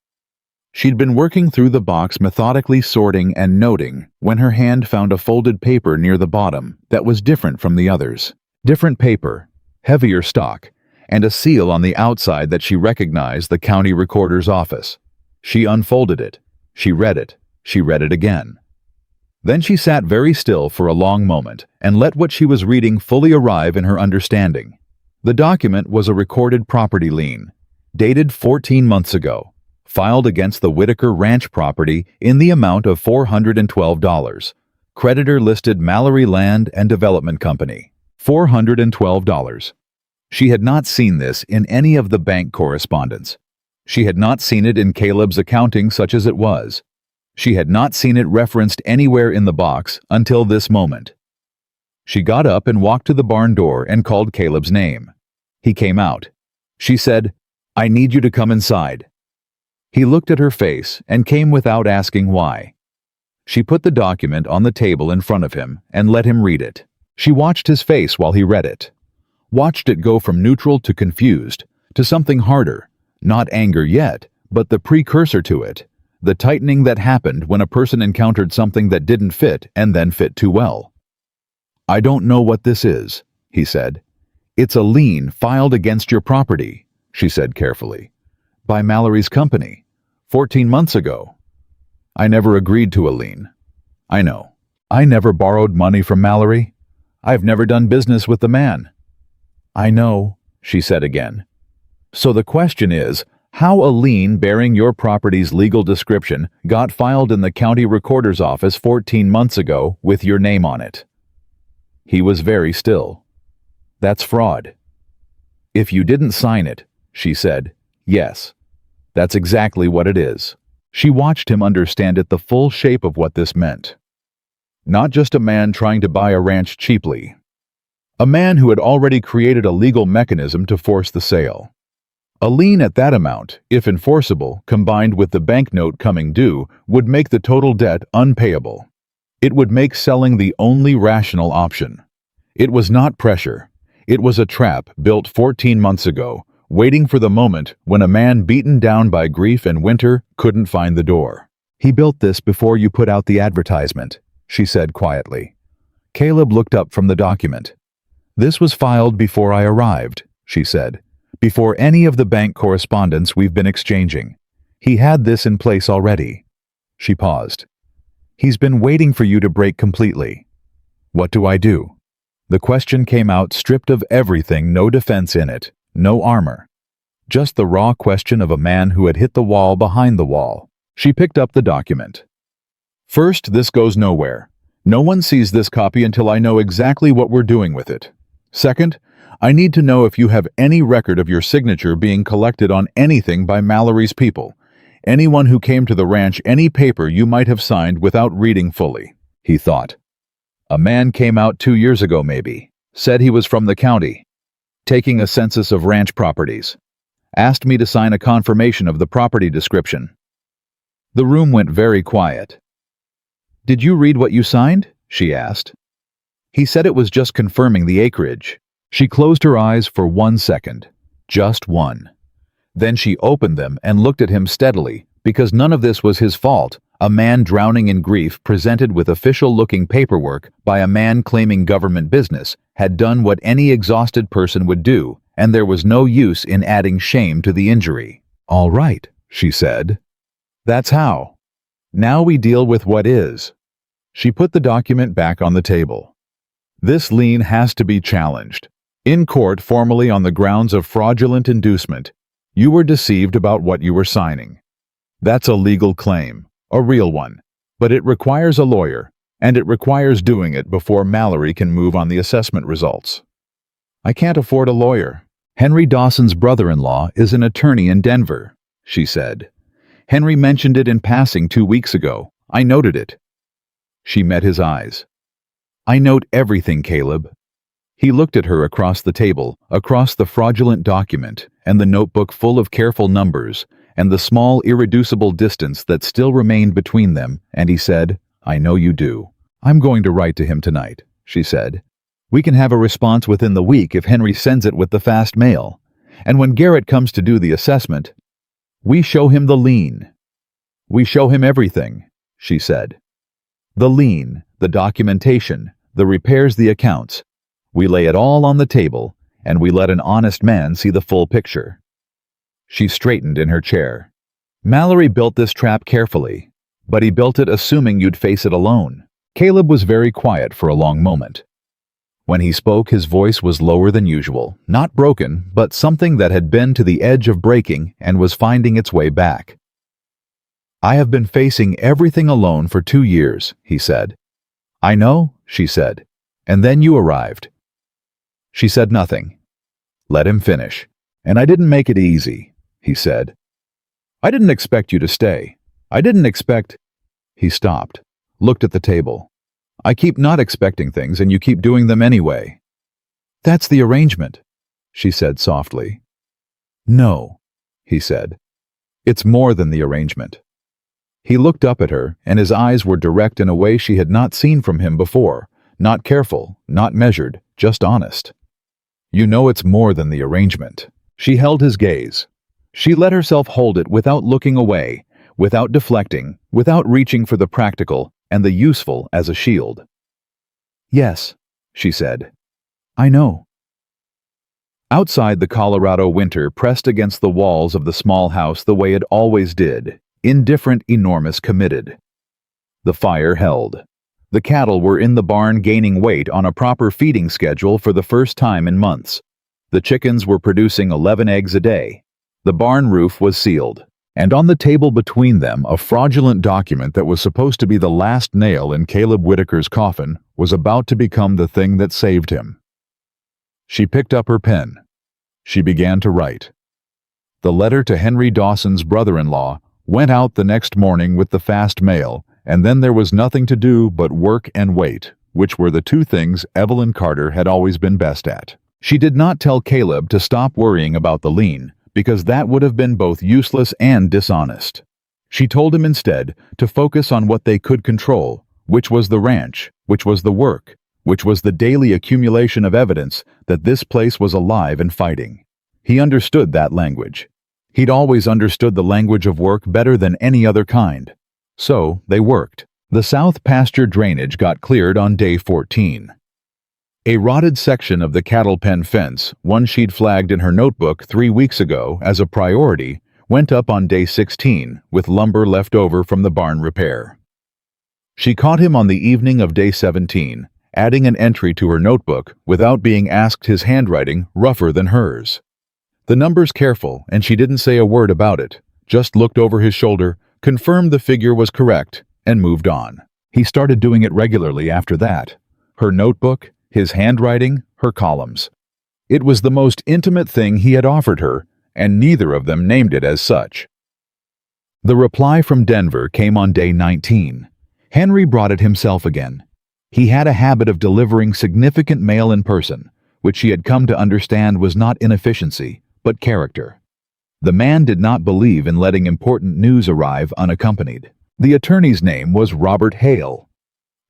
She'd been working through the box, methodically sorting and noting, when her hand found a folded paper near the bottom that was different from the others. Different paper, heavier stock, and a seal on the outside that she recognized the county recorder's office. She unfolded it. She read it. She read it again. Then she sat very still for a long moment and let what she was reading fully arrive in her understanding. The document was a recorded property lien, dated 14 months ago, filed against the Whitaker Ranch property in the amount of $412. Creditor listed Mallory Land and Development Company. $412. She had not seen this in any of the bank correspondence. She had not seen it in Caleb's accounting, such as it was. She had not seen it referenced anywhere in the box until this moment. She got up and walked to the barn door and called Caleb's name. He came out. She said, "I need you to come inside." He looked at her face and came without asking why. She put the document on the table in front of him and let him read it. She watched his face while he read it. Watched it go from neutral to confused, to something harder, not anger yet, but the precursor to it, the tightening that happened when a person encountered something that didn't fit and then fit too well. "I don't know what this is," he said. "It's a lien filed against your property," she said carefully, "by Mallory's company, 14 months ago. I never agreed to a lien. I know. I never borrowed money from Mallory. I've never done business with the man." "I know," she said again. "So the question is, how a lien bearing your property's legal description got filed in the county recorder's office 14 months ago with your name on it." He was very still. "That's fraud." "If you didn't sign it," she said, "yes. That's exactly what it is." She watched him understand it, the full shape of what this meant. Not just a man trying to buy a ranch cheaply. A man who had already created a legal mechanism to force the sale. A lien at that amount, if enforceable, combined with the banknote coming due, would make the total debt unpayable. It would make selling the only rational option. It was not pressure. It was a trap built 14 months ago, waiting for the moment when a man beaten down by grief and winter couldn't find the door. "He built this before you put out the advertisement," she said quietly. Caleb looked up from the document. "This was filed before I arrived," she said, "before any of the bank correspondence we've been exchanging. He had this in place already." She paused. "He's been waiting for you to break completely." "What do I do?" The question came out stripped of everything, no defense in it. No armor. Just the raw question of a man who had hit the wall behind the wall. She picked up the document. "First, this goes nowhere. No one sees this copy until I know exactly what we're doing with it. Second, I need to know if you have any record of your signature being collected on anything by Mallory's people. Anyone who came to the ranch, any paper you might have signed without reading fully," he thought. "A man came out 2 years ago maybe, said he was from the county, taking a census of ranch properties. Asked me to sign a confirmation of the property description." The room went very quiet. "Did you read what you signed?" she asked. He said it was just confirming the acreage. She closed her eyes for 1 second. Just one. Then she opened them and looked at him steadily, because none of this was his fault. A man drowning in grief, presented with official-looking paperwork by a man claiming government business, had done what any exhausted person would do, and there was no use in adding shame to the injury. "All right," she said. "That's how. Now we deal with what is." She put the document back on the table. "This lien has to be challenged. In court, formally, on the grounds of fraudulent inducement. You were deceived about what you were signing. That's a legal claim. A real one, but it requires a lawyer, and it requires doing it before Mallory can move on the assessment results." "I can't afford a lawyer. Henry Dawson's brother-in-law is an attorney in Denver," she said. "Henry mentioned it in passing 2 weeks ago. I noted it." She met his eyes. "I note everything, Caleb." He looked at her across the table, across the fraudulent document, and the notebook full of careful numbers, and the small, irreducible distance that still remained between them, and he said, "I know you do. I'm going to write to him tonight," she said. "We can have a response within the week if Henry sends it with the fast mail. And when Garrett comes to do the assessment, we show him the lien." "We show him everything," she said. "The lien, the documentation, the repairs, the accounts. We lay it all on the table, and we let an honest man see the full picture." She straightened in her chair. "Mallory built this trap carefully, but he built it assuming you'd face it alone." Caleb was very quiet for a long moment. When he spoke, his voice was lower than usual, not broken, but something that had been to the edge of breaking and was finding its way back. "I have been facing everything alone for 2 years, he said. "I know," she said, "and then you arrived." She said nothing. Let him finish. "And I didn't make it easy," he said. "I didn't expect you to stay. I didn't expect—" He stopped, looked at the table. "I keep not expecting things, and you keep doing them anyway." "That's the arrangement," she said softly. "No," he said. "It's more than the arrangement." He looked up at her, and his eyes were direct in a way she had not seen from him before, not careful, not measured, just honest. "You know it's more than the arrangement." She held his gaze. She let herself hold it without looking away, without deflecting, without reaching for the practical and the useful as a shield. "Yes," she said. "I know." Outside, the Colorado winter pressed against the walls of the small house the way it always did, indifferent, enormous, committed. The fire held. The cattle were in the barn gaining weight on a proper feeding schedule for the first time in months. The chickens were producing 11 eggs a day. The barn roof was sealed, and on the table between them a fraudulent document that was supposed to be the last nail in Caleb Whitaker's coffin was about to become the thing that saved him. She picked up her pen. She began to write. The letter to Henry Dawson's brother-in-law went out the next morning with the fast mail, and then there was nothing to do but work and wait, which were the two things Evelyn Carter had always been best at. She did not tell Caleb to stop worrying about the lien, because that would have been both useless and dishonest. She told him instead to focus on what they could control, which was the ranch, which was the work, which was the daily accumulation of evidence that this place was alive and fighting. He understood that language. He'd always understood the language of work better than any other kind. So they worked. The south pasture drainage got cleared on day 14. A rotted section of the cattle pen fence, one she'd flagged in her notebook 3 weeks ago as a priority, went up on day 16 with lumber left over from the barn repair. She caught him on the evening of day 17, adding an entry to her notebook without being asked, his handwriting rougher than hers. The numbers careful, and she didn't say a word about it, just looked over his shoulder, confirmed the figure was correct, and moved on. He started doing it regularly after that. Her notebook, his handwriting, her columns. It was the most intimate thing he had offered her, and neither of them named it as such. The reply from Denver came on day 19. Henry brought it himself again. He had a habit of delivering significant mail in person, which she had come to understand was not inefficiency, but character. The man did not believe in letting important news arrive unaccompanied. The attorney's name was Robert Hale.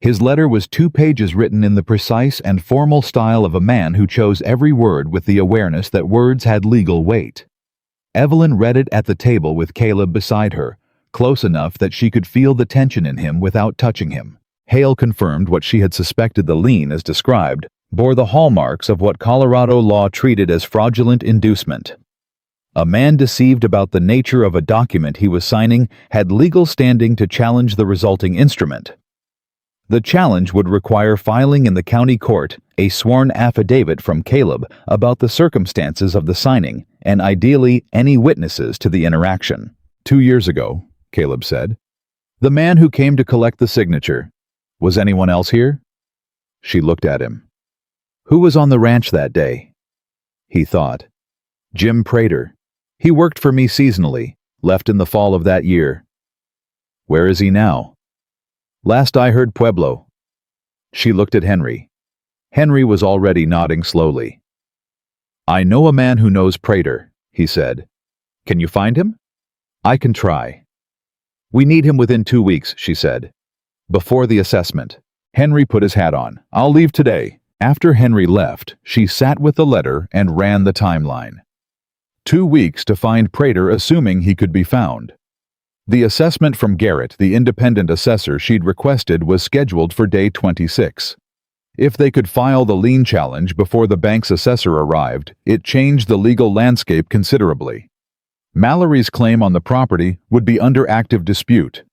His letter was 2 pages written in the precise and formal style of a man who chose every word with the awareness that words had legal weight. Evelyn read it at the table with Caleb beside her, close enough that she could feel the tension in him without touching him. Hale confirmed what she had suspected. The lien, as described, bore the hallmarks of what Colorado law treated as fraudulent inducement. A man deceived about the nature of a document he was signing had legal standing to challenge the resulting instrument. The challenge would require filing in the county court a sworn affidavit from Caleb about the circumstances of the signing, and ideally any witnesses to the interaction. 2 years ago, Caleb said. The man who came to collect the signature. Was anyone else here? She looked at him. Who was on the ranch that day? He thought. Jim Prater. He worked for me seasonally, left in the fall of that year. Where is he now? Last I heard, Pueblo. She looked at Henry. Henry was already nodding slowly. I know a man who knows Prater, he said. Can you find him? I can try. We need him within 2 weeks, she said. Before the assessment. Henry put his hat on. I'll leave today. After Henry left, she sat with the letter and ran the timeline. 2 weeks to find Prater, assuming he could be found. The assessment from Garrett, the independent assessor she'd requested, was scheduled for day 26. If they could file the lien challenge before the bank's assessor arrived, it changed the legal landscape considerably. Mallory's claim on the property would be under active dispute.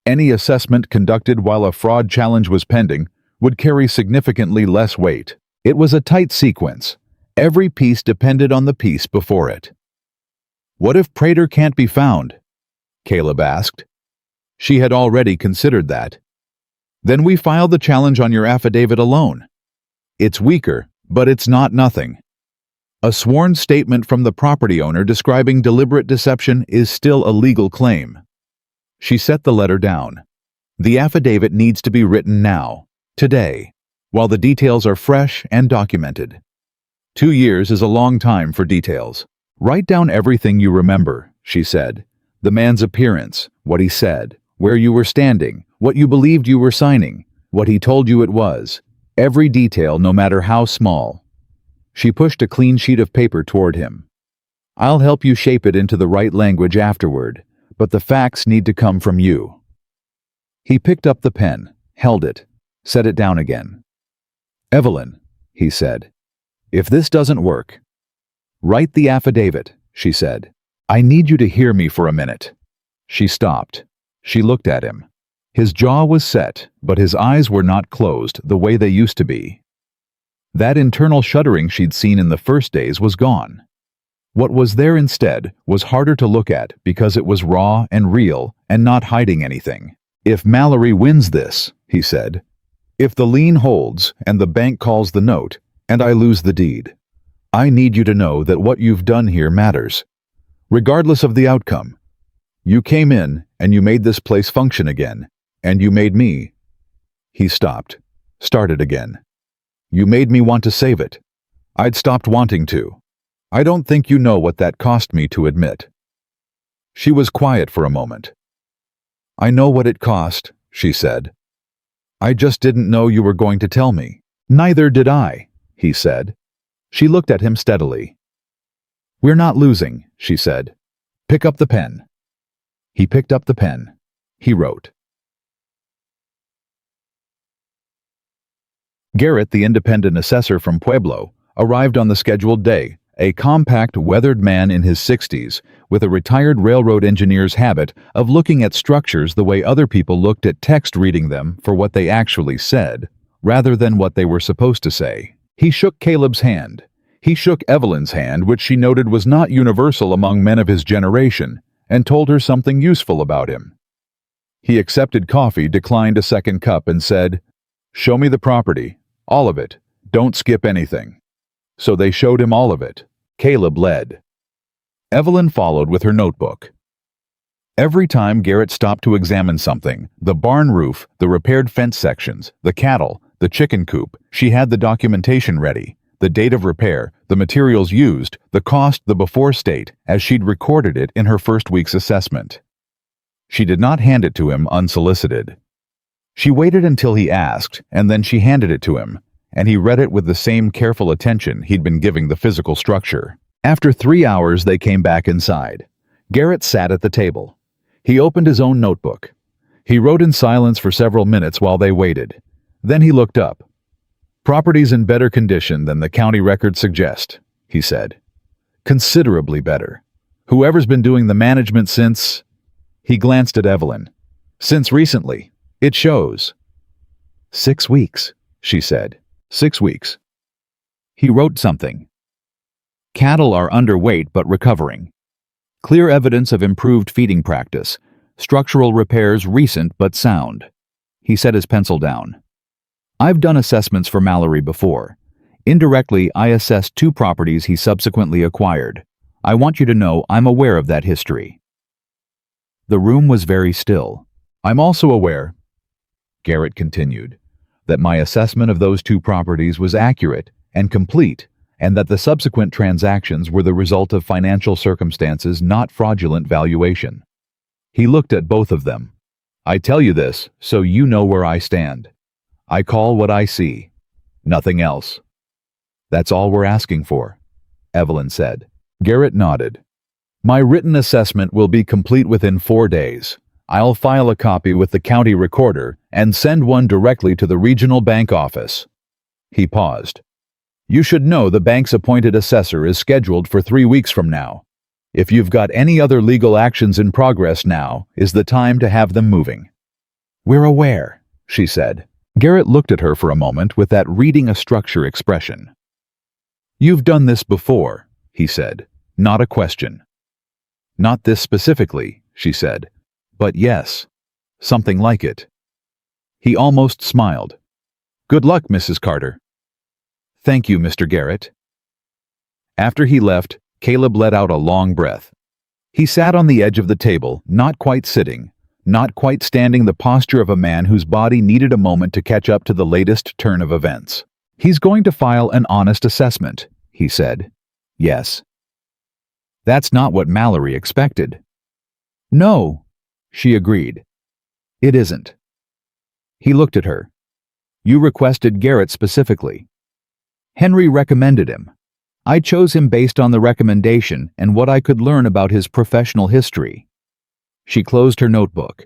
Any assessment conducted while a fraud challenge was pending would carry significantly less weight. It was a tight sequence. Every piece depended on the piece before it. "What if Prater can't be found?" Caleb asked. She had already considered that. "Then we file the challenge on your affidavit alone. It's weaker, but it's not nothing. A sworn statement from the property owner describing deliberate deception is still a legal claim." She set the letter down. "The affidavit needs to be written now, today, while the details are fresh and documented. 2 years is a long time for details. Write down everything you remember," she said. "The man's appearance, what he said, where you were standing, what you believed you were signing, what he told you it was. Every detail, no matter how small." She pushed a clean sheet of paper toward him. "I'll help you shape it into the right language afterward, but the facts need to come from you." He picked up the pen, held it, set it down again. "Evelyn," he said, "if this doesn't work, write the affidavit," she said. "I need you to hear me for a minute." She stopped. She looked at him. His jaw was set, but his eyes were not closed the way they used to be. That internal shuddering she'd seen in the first days was gone. What was there instead was harder to look at because it was raw and real and not hiding anything. "If Mallory wins this," he said, "if the lien holds and the bank calls the note and I lose the deed, I need you to know that what you've done here matters. Regardless of the outcome. You came in and you made this place function again, and you made me." He stopped, started again. "You made me want to save it. I'd stopped wanting to. I don't think you know what that cost me to admit." She was quiet for a moment. "I know what it cost," she said. "I just didn't know you were going to tell me." "Neither did I," he said. She looked at him steadily. "We're not losing," she said. "Pick up the pen." He picked up the pen. He wrote. Garrett, the independent assessor from Pueblo, arrived on the scheduled day, a compact, weathered man in his 60s, with a retired railroad engineer's habit of looking at structures the way other people looked at text, reading them for what they actually said, rather than what they were supposed to say. He shook Caleb's hand. He shook Evelyn's hand, which she noted was not universal among men of his generation, and told her something useful about him. He accepted coffee, declined a second cup, and said, "Show me the property. All of it. Don't skip anything." So they showed him all of it. Caleb led. Evelyn followed with her notebook. Every time Garrett stopped to examine something, the barn roof, the repaired fence sections, the cattle, the chicken coop, she had the documentation ready, the date of repair, the materials used, the cost, the before state, as she'd recorded it in her first week's assessment. She did not hand it to him unsolicited. She waited until he asked, and then she handed it to him, and he read it with the same careful attention he'd been giving the physical structure. After 3 hours, they came back inside. Garrett sat at the table. He opened his own notebook. He wrote in silence for several minutes while they waited. Then he looked up. "Property's in better condition than the county records suggest," he said. "Considerably better. Whoever's been doing the management since—" He glanced at Evelyn. "Since recently. It shows." 6 weeks, she said. 6 weeks. He wrote something. "Cattle are underweight but recovering. Clear evidence of improved feeding practice. Structural repairs recent but sound." He set his pencil down. "I've done assessments for Mallory before. Indirectly, I assessed 2 properties he subsequently acquired. I want you to know I'm aware of that history." The room was very still. "I'm also aware," Garrett continued, "that my assessment of those 2 properties was accurate and complete, and that the subsequent transactions were the result of financial circumstances, not fraudulent valuation." He looked at both of them. "I tell you this so you know where I stand. I call what I see. Nothing else. That's all we're asking for, Evelyn said. Garrett nodded. My written assessment will be complete within 4 days. I'll file a copy with the county recorder and send one directly to the regional bank office. He paused. You should know the bank's appointed assessor is scheduled for 3 weeks from now. If you've got any other legal actions in progress, now is the time to have them moving. We're aware, she said. Garrett looked at her for a moment with that reading a structure expression. You've done this before, he said, not a question. Not this specifically, she said, but yes, something like it. He almost smiled. Good luck, Mrs. Carter. Thank you, Mr. Garrett. After he left, Caleb let out a long breath. He sat on the edge of the table, not quite sitting, not quite standing, the posture of a man whose body needed a moment to catch up to the latest turn of events. He's going to file an honest assessment, he said. Yes. That's not what Mallory expected. No, she agreed. It isn't. He looked at her. You requested Garrett specifically. Henry recommended him. I chose him based on the recommendation and what I could learn about his professional history. She closed her notebook.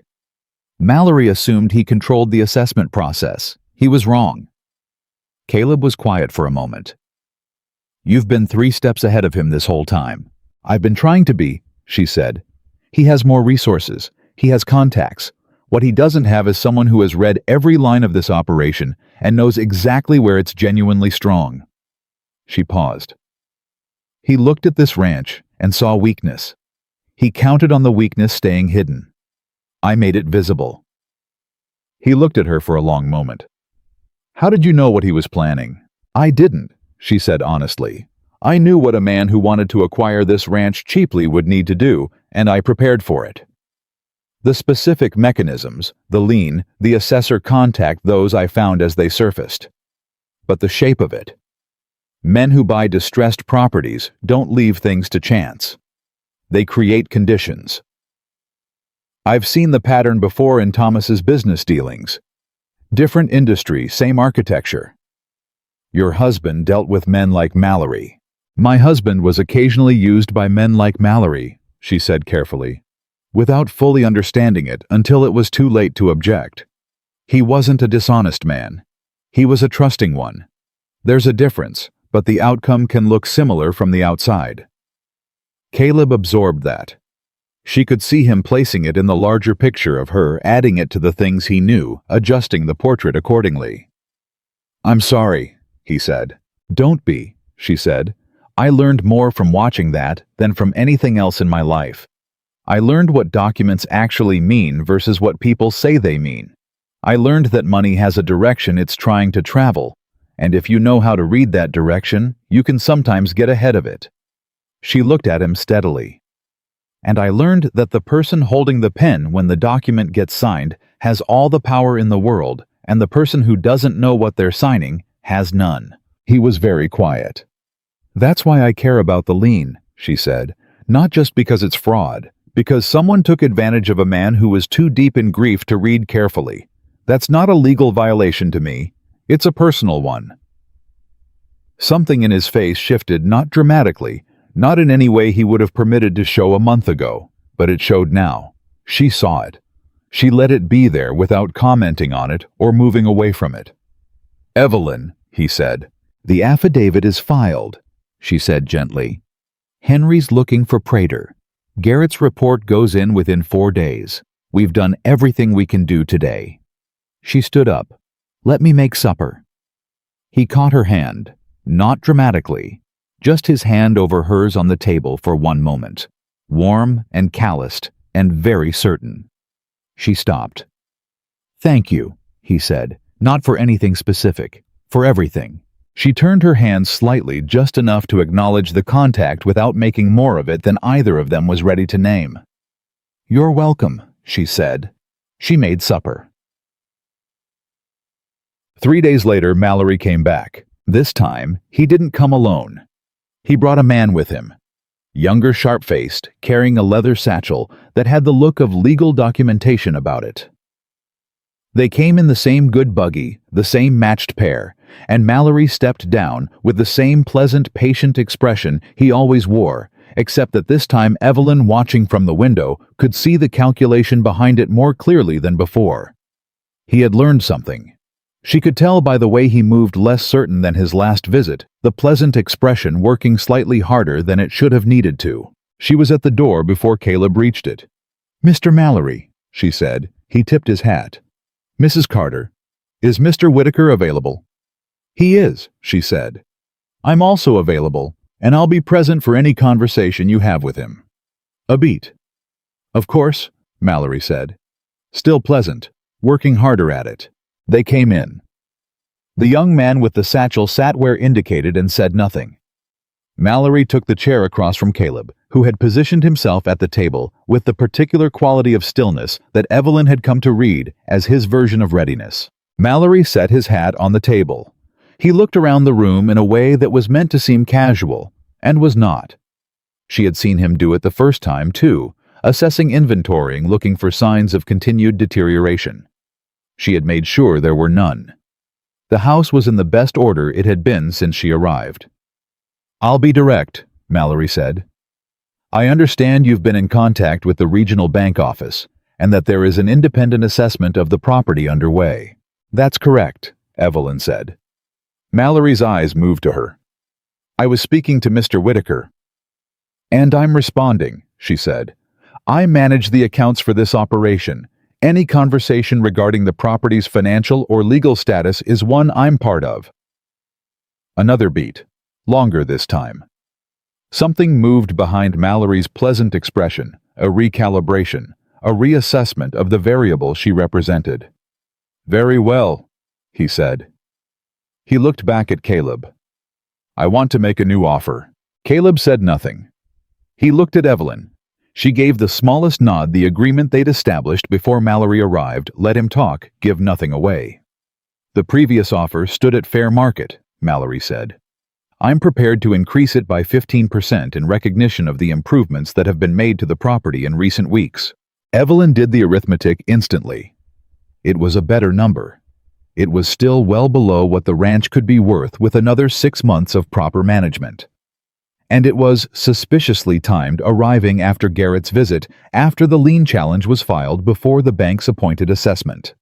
Mallory assumed he controlled the assessment process. He was wrong. Caleb was quiet for a moment. You've been 3 steps ahead of him this whole time. I've been trying to be, she said. He has more resources. He has contacts. What he doesn't have is someone who has read every line of this operation and knows exactly where it's genuinely strong. She paused. He looked at this ranch and saw weakness. He counted on the weakness staying hidden. I made it visible. He looked at her for a long moment. How did you know what he was planning? I didn't, she said honestly. I knew what a man who wanted to acquire this ranch cheaply would need to do, and I prepared for it. The specific mechanisms, the lien, the assessor contact, those I found as they surfaced. But the shape of it. Men who buy distressed properties don't leave things to chance. They create conditions. I've seen the pattern before in Thomas's business dealings. Different industry, same architecture. Your husband dealt with men like Mallory. My husband was occasionally used by men like Mallory, she said carefully, without fully understanding it until it was too late to object. He wasn't a dishonest man. He was a trusting one. There's a difference, but the outcome can look similar from the outside. Caleb absorbed that. She could see him placing it in the larger picture of her, adding it to the things he knew, adjusting the portrait accordingly. I'm sorry, he said. Don't be, she said. I learned more from watching that than from anything else in my life. I learned what documents actually mean versus what people say they mean. I learned that money has a direction it's trying to travel, and if you know how to read that direction, you can sometimes get ahead of it. She looked at him steadily. And I learned that the person holding the pen when the document gets signed has all the power in the world, and the person who doesn't know what they're signing has none. He was very quiet. That's why I care about the lien, she said, not just because it's fraud, because someone took advantage of a man who was too deep in grief to read carefully. That's not a legal violation to me. It's a personal one. Something in his face shifted, not dramatically, not in any way he would have permitted to show a month ago, but it showed now. She saw it. She let it be there without commenting on it or moving away from it. Evelyn, he said. The affidavit is filed, she said gently. Henry's looking for Prater. Garrett's report goes in within 4 days. We've done everything we can do today. She stood up. Let me make supper. He caught her hand, not dramatically, just his hand over hers on the table for one moment, warm and calloused and very certain. She stopped. Thank you, he said, not for anything specific, for everything. She turned her hand slightly, just enough to acknowledge the contact without making more of it than either of them was ready to name. You're welcome, she said. She made supper. 3 days later, Mallory came back. This time, he didn't come alone. He brought a man with him. Younger, sharp-faced, carrying a leather satchel that had the look of legal documentation about it. They came in the same good buggy, the same matched pair, and Mallory stepped down with the same pleasant, patient expression he always wore, except that this time Evelyn, watching from the window, could see the calculation behind it more clearly than before. He had learned something. She could tell by the way he moved, less certain than his last visit, the pleasant expression working slightly harder than it should have needed to. She was at the door before Caleb reached it. "Mr. Mallory," she said. He tipped his hat. "Mrs. Carter, is Mr. Whitaker available?" "He is," she said. "I'm also available, and I'll be present for any conversation you have with him." A beat. "Of course," Mallory said. Still pleasant, working harder at it. They came in. The young man with the satchel sat where indicated and said nothing. Mallory took the chair across from Caleb, who had positioned himself at the table with the particular quality of stillness that Evelyn had come to read as his version of readiness. Mallory set his hat on the table. He looked around the room in a way that was meant to seem casual, and was not. She had seen him do it the first time, too, assessing, inventorying, looking for signs of continued deterioration. She had made sure there were none. The house was in the best order it had been since she arrived. "I'll be direct," Mallory said. "I understand you've been in contact with the regional bank office, and that there is an independent assessment of the property underway." "That's correct," Evelyn said. Mallory's eyes moved to her. "I was speaking to Mr. Whitaker." "And I'm responding," she said. "I manage the accounts for this operation. Any conversation regarding the property's financial or legal status is one I'm part of." Another beat, longer this time. Something moved behind Mallory's pleasant expression, a recalibration, a reassessment of the variable she represented. "Very well," he said. He looked back at Caleb. "I want to make a new offer." Caleb said nothing. He looked at Evelyn. She gave the smallest nod. The agreement they'd established before Mallory arrived let him talk, give nothing away. "The previous offer stood at fair market," Mallory said. "I'm prepared to increase it by 15% in recognition of the improvements that have been made to the property in recent weeks." Evelyn did the arithmetic instantly. It was a better number. It was still well below what the ranch could be worth with another 6 months of proper management. And it was suspiciously timed, arriving after Garrett's visit, after the lien challenge was filed before the bank's appointed assessment.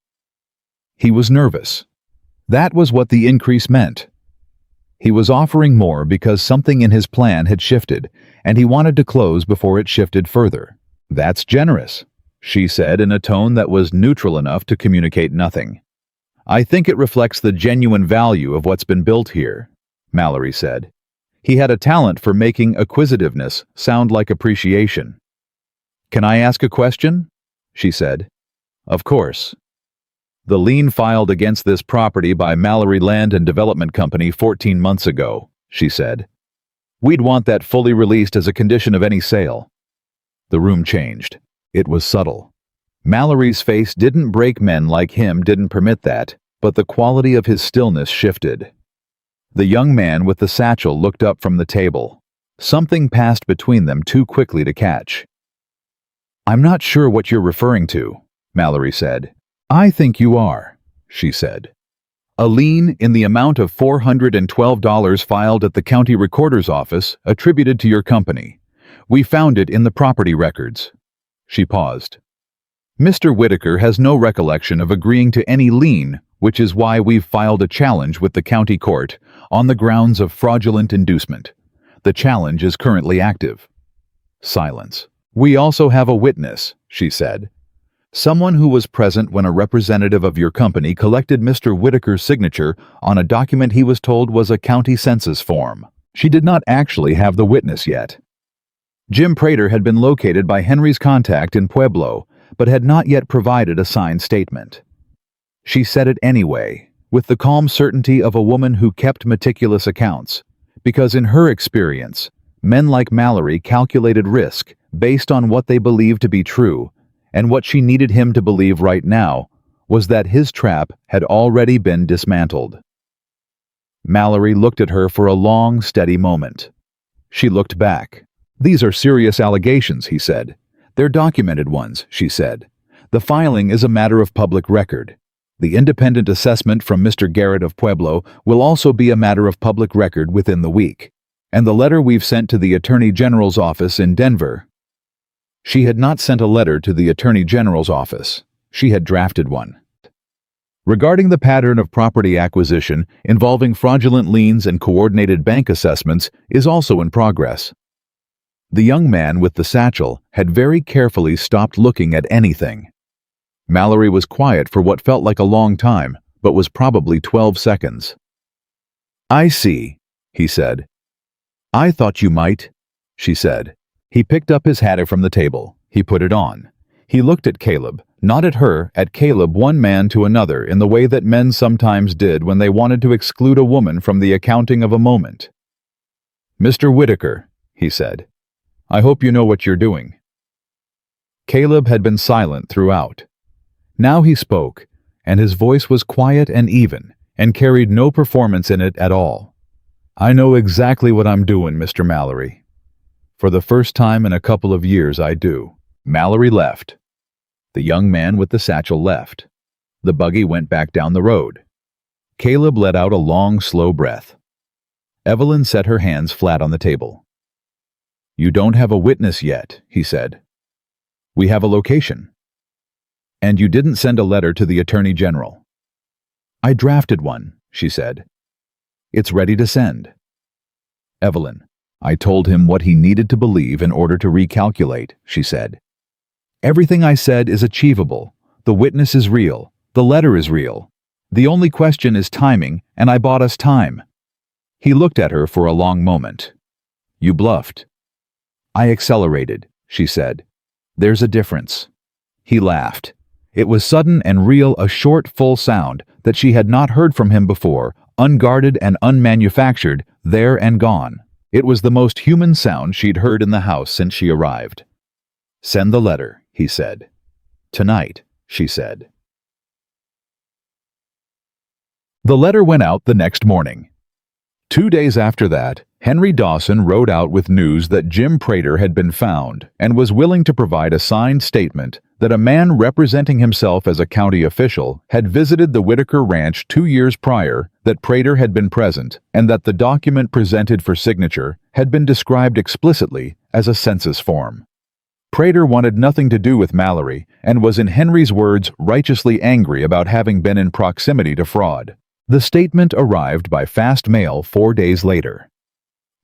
He was nervous. That was what the increase meant. He was offering more because something in his plan had shifted, and he wanted to close before it shifted further. "That's generous," she said in a tone that was neutral enough to communicate nothing. "I think it reflects the genuine value of what's been built here," Mallory said. He had a talent for making acquisitiveness sound like appreciation. "Can I ask a question?" she said. "Of course." "The lien filed against this property by Mallory Land and Development Company 14 months ago," she said. "We'd want that fully released as a condition of any sale." The room changed. It was subtle. Mallory's face didn't break. Men like him didn't permit that, but the quality of his stillness shifted. The young man with the satchel looked up from the table. Something passed between them too quickly to catch. "I'm not sure what you're referring to," Mallory said. "I think you are," she said. "A lien in the amount of $412 filed at the county recorder's office attributed to your company. We found it in the property records." She paused. "Mr. Whitaker has no recollection of agreeing to any lien, which is why we've filed a challenge with the county court on the grounds of fraudulent inducement. The challenge is currently active." Silence. "We also have a witness," she said. "Someone who was present when a representative of your company collected Mr. Whitaker's signature on a document he was told was a county census form." She did not actually have the witness yet. Jim Prater had been located by Henry's contact in Pueblo, but had not yet provided a signed statement. She said it anyway, with the calm certainty of a woman who kept meticulous accounts, because in her experience, men like Mallory calculated risk based on what they believed to be true, and what she needed him to believe right now was that his trap had already been dismantled. Mallory looked at her for a long, steady moment. She looked back. "These are serious allegations," he said. "They're documented ones," she said. "The filing is a matter of public record. The independent assessment from Mr. Garrett of Pueblo will also be a matter of public record within the week. And the letter we've sent to the Attorney General's office in Denver." She had not sent a letter to the Attorney General's office. She had drafted one. "Regarding the pattern of property acquisition involving fraudulent liens and coordinated bank assessments is also in progress." The young man with the satchel had very carefully stopped looking at anything. Mallory was quiet for what felt like a long time, but was probably 12 seconds. "I see," he said. "I thought you might," she said. He picked up his hat from the table. He put it on. He looked at Caleb, not at her, at Caleb, one man to another, in the way that men sometimes did when they wanted to exclude a woman from the accounting of a moment. "Mr. Whitaker," he said, "I hope you know what you're doing." Caleb had been silent throughout. Now he spoke, and his voice was quiet and even, and carried no performance in it at all. "I know exactly what I'm doing, Mr. Mallory. For the first time in a couple of years, I do." Mallory left. The young man with the satchel left. The buggy went back down the road. Caleb let out a long, slow breath. Evelyn set her hands flat on the table. "You don't have a witness yet," he said. "We have a location." "And you didn't send a letter to the Attorney General." "I drafted one," she said. "It's ready to send." "Evelyn, I told him what he needed to believe in order to recalculate," she said. "Everything I said is achievable. The witness is real. The letter is real. The only question is timing, and I bought us time." He looked at her for a long moment. "You bluffed." "I accelerated," she said. "There's a difference." He laughed. It was sudden and real, a short, full sound that she had not heard from him before, unguarded and unmanufactured, there and gone. It was the most human sound she'd heard in the house since she arrived. "Send the letter," he said. "Tonight," she said. The letter went out the next morning. 2 days after that, Henry Dawson rode out with news that Jim Prater had been found and was willing to provide a signed statement that a man representing himself as a county official had visited the Whitaker Ranch 2 years prior, that Prater had been present, and that the document presented for signature had been described explicitly as a census form. Prater wanted nothing to do with Mallory and was, in Henry's words, righteously angry about having been in proximity to fraud. The statement arrived by fast mail 4 days later.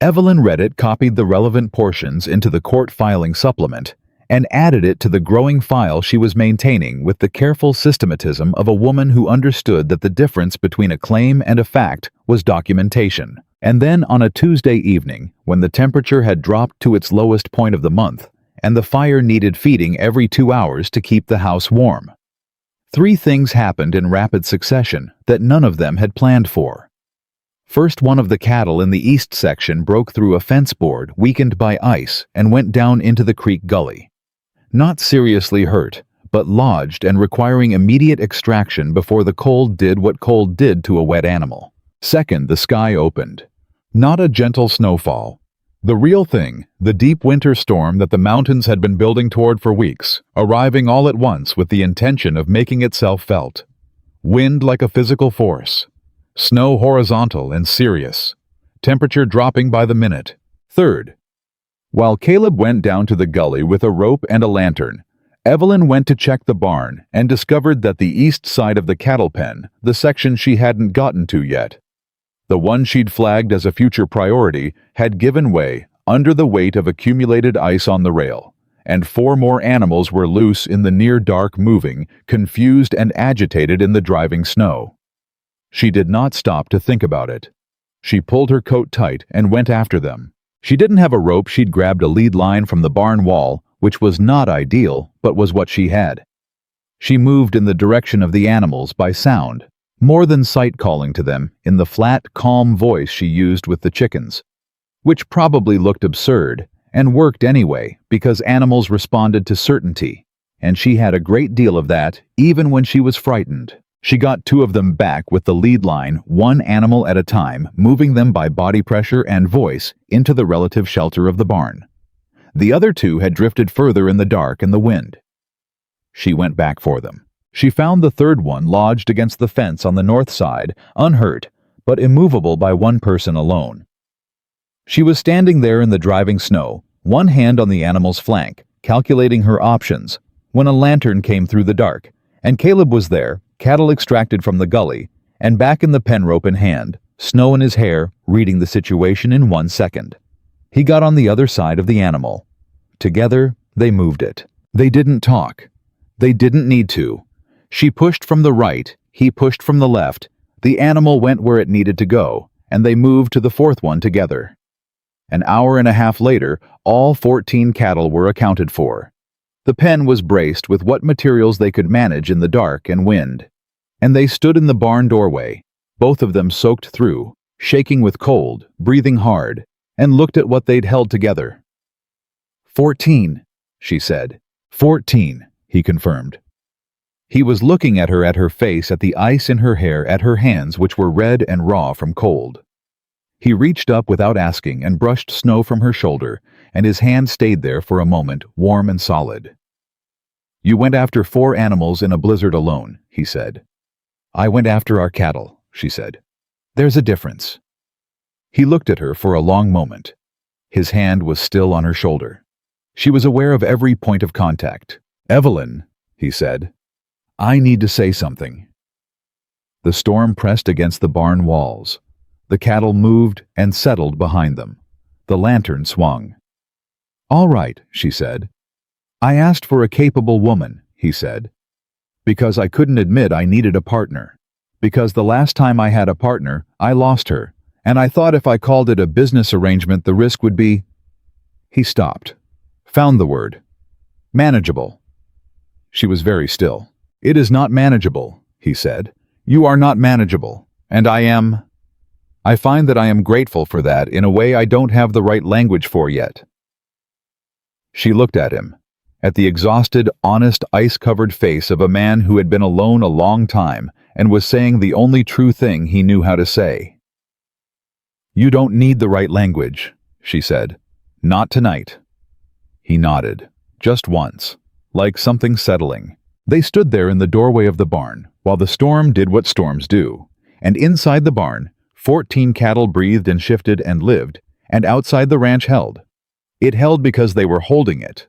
Evelyn read it, copied the relevant portions into the court filing supplement, and added it to the growing file she was maintaining with the careful systematism of a woman who understood that the difference between a claim and a fact was documentation. And then on a Tuesday evening, when the temperature had dropped to its lowest point of the month, and the fire needed feeding every 2 hours to keep the house warm, 3 things happened in rapid succession that none of them had planned for. First, one of the cattle in the east section broke through a fence board weakened by ice and went down into the creek gully. Not seriously hurt, but lodged and requiring immediate extraction before the cold did what cold did to a wet animal. Second, the sky opened. Not a gentle snowfall. The real thing, the deep winter storm that the mountains had been building toward for weeks, arriving all at once with the intention of making itself felt. Wind like a physical force. Snow horizontal and serious. Temperature dropping by the minute. Third, while Caleb went down to the gully with a rope and a lantern, Evelyn went to check the barn and discovered that the east side of the cattle pen, the section she hadn't gotten to yet, the one she'd flagged as a future priority, had given way under the weight of accumulated ice on the rail, and 4 more animals were loose in the near dark, moving, confused and agitated in the driving snow. She did not stop to think about it. She pulled her coat tight and went after them. She didn't have a rope. She'd grabbed a lead line from the barn wall, which was not ideal, but was what she had. She moved in the direction of the animals by sound, more than sight, calling to them in the flat, calm voice she used with the chickens, which probably looked absurd and worked anyway because animals responded to certainty, and she had a great deal of that even when she was frightened. She got 2 of them back with the lead line, 1 animal at a time, moving them by body pressure and voice into the relative shelter of the barn. The other 2 had drifted further in the dark and the wind. She went back for them. She found the third one lodged against the fence on the north side, unhurt, but immovable by one person alone. She was standing there in the driving snow, one hand on the animal's flank, calculating her options, when a lantern came through the dark, and Caleb was there, cattle extracted from the gully, and back in the pen rope in hand, snow in his hair, reading the situation in 1 second. He got on the other side of the animal. Together, they moved it. They didn't talk. They didn't need to. She pushed from the right, he pushed from the left, the animal went where it needed to go, and they moved to the fourth one together. An hour and a half later, all 14 cattle were accounted for. The pen was braced with what materials they could manage in the dark and wind. And they stood in the barn doorway, both of them soaked through, shaking with cold, breathing hard, and looked at what they'd held together. 14, she said. 14, he confirmed. He was looking at her face, at the ice in her hair, at her hands which were red and raw from cold. He reached up without asking and brushed snow from her shoulder, and his hand stayed there for a moment, warm and solid. You went after 4 animals in a blizzard alone, he said. I went after our cattle, she said. There's a difference. He looked at her for a long moment. His hand was still on her shoulder. She was aware of every point of contact. Evelyn, he said, I need to say something. The storm pressed against the barn walls. The cattle moved and settled behind them. The lantern swung. All right, she said. I asked for a capable woman, he said. Because I couldn't admit I needed a partner. Because the last time I had a partner, I lost her, and I thought if I called it a business arrangement, the risk would be... He stopped. Found the word. Manageable. She was very still. It is not manageable, he said. You are not manageable, and I find that I am grateful for that in a way I don't have the right language for yet. She looked at him, at the exhausted, honest, ice-covered face of a man who had been alone a long time and was saying the only true thing he knew how to say. You don't need the right language, she said. Not tonight. He nodded, just once, like something settling. They stood there in the doorway of the barn, while the storm did what storms do, and inside the barn, 14 cattle breathed and shifted and lived, and outside the ranch held. It held because they were holding it.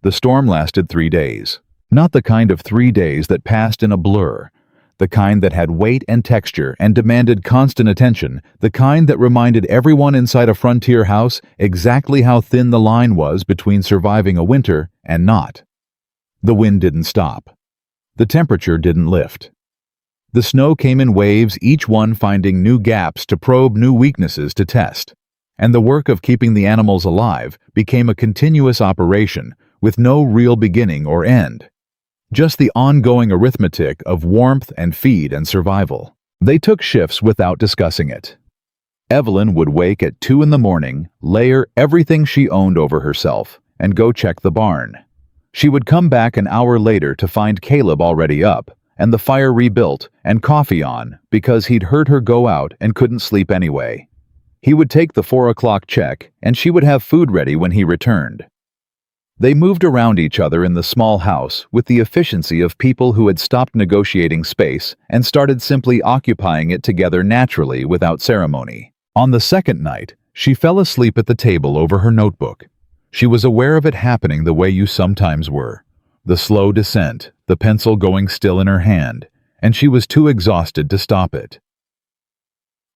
The storm lasted 3 days. Not the kind of 3 days that passed in a blur, the kind that had weight and texture and demanded constant attention, the kind that reminded everyone inside a frontier house exactly how thin the line was between surviving a winter and not. The wind didn't stop. The temperature didn't lift. The snow came in waves, each one finding new gaps to probe, new weaknesses to test. And the work of keeping the animals alive became a continuous operation with no real beginning or end. Just the ongoing arithmetic of warmth and feed and survival. They took shifts without discussing it. Evelyn would wake at 2 a.m, layer everything she owned over herself, and go check the barn. She would come back an hour later to find Caleb already up, and the fire rebuilt, and coffee on, because he'd heard her go out and couldn't sleep anyway. He would take the 4 o'clock check, and she would have food ready when he returned. They moved around each other in the small house with the efficiency of people who had stopped negotiating space and started simply occupying it together naturally without ceremony. On the second night, she fell asleep at the table over her notebook. She was aware of it happening the way you sometimes were. The slow descent, the pencil going still in her hand, and she was too exhausted to stop it.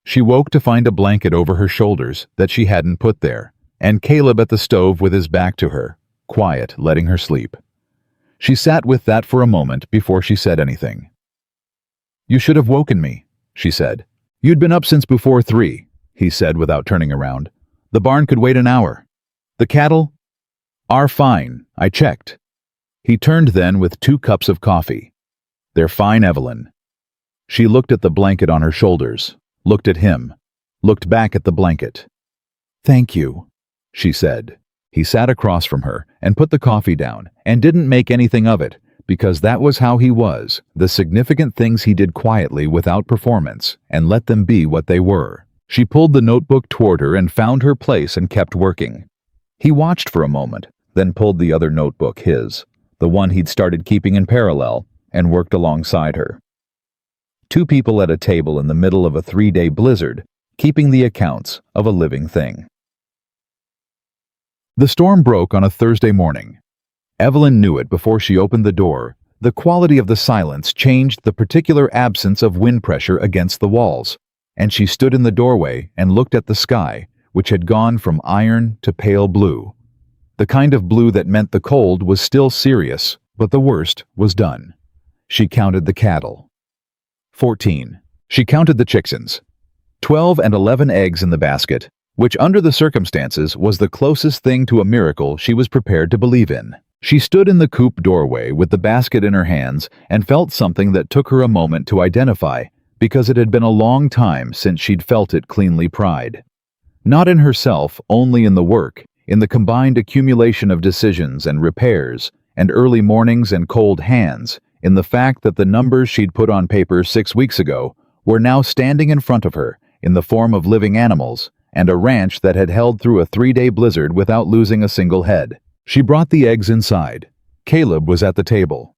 She woke to find a blanket over her shoulders that she hadn't put there, and Caleb at the stove with his back to her, quiet, letting her sleep. She sat with that for a moment before she said anything. You should have woken me, she said. You'd been up since before 3, he said without turning around. The barn could wait an hour. The cattle are fine, I checked. He turned then with 2 cups of coffee. They're fine, Evelyn. She looked at the blanket on her shoulders, looked at him, looked back at the blanket. Thank you, she said. He sat across from her and put the coffee down and didn't make anything of it, because that was how he was, the significant things he did quietly without performance, and let them be what they were. She pulled the notebook toward her and found her place and kept working. He watched for a moment, then pulled the other notebook, the one he'd started keeping in parallel, and worked alongside her. Two people at a table in the middle of a 3-day blizzard, keeping the accounts of a living thing. The storm broke on a Thursday morning. Evelyn knew it before she opened the door. The quality of the silence changed the particular absence of wind pressure against the walls, and she stood in the doorway and looked at the sky, which had gone from iron to pale blue. The kind of blue that meant the cold was still serious, but the worst was done. She counted the cattle. 14. She counted the chickens. 12 and 11 eggs in the basket, which under the circumstances was the closest thing to a miracle she was prepared to believe in. She stood in the coop doorway with the basket in her hands and felt something that took her a moment to identify, because it had been a long time since she'd felt it cleanly pried. Not in herself, only in the work, in the combined accumulation of decisions and repairs, and early mornings and cold hands, in the fact that the numbers she'd put on paper 6 weeks ago were now standing in front of her in the form of living animals, and a ranch that had held through a 3-day blizzard without losing a single head. She brought the eggs inside. Caleb was at the table.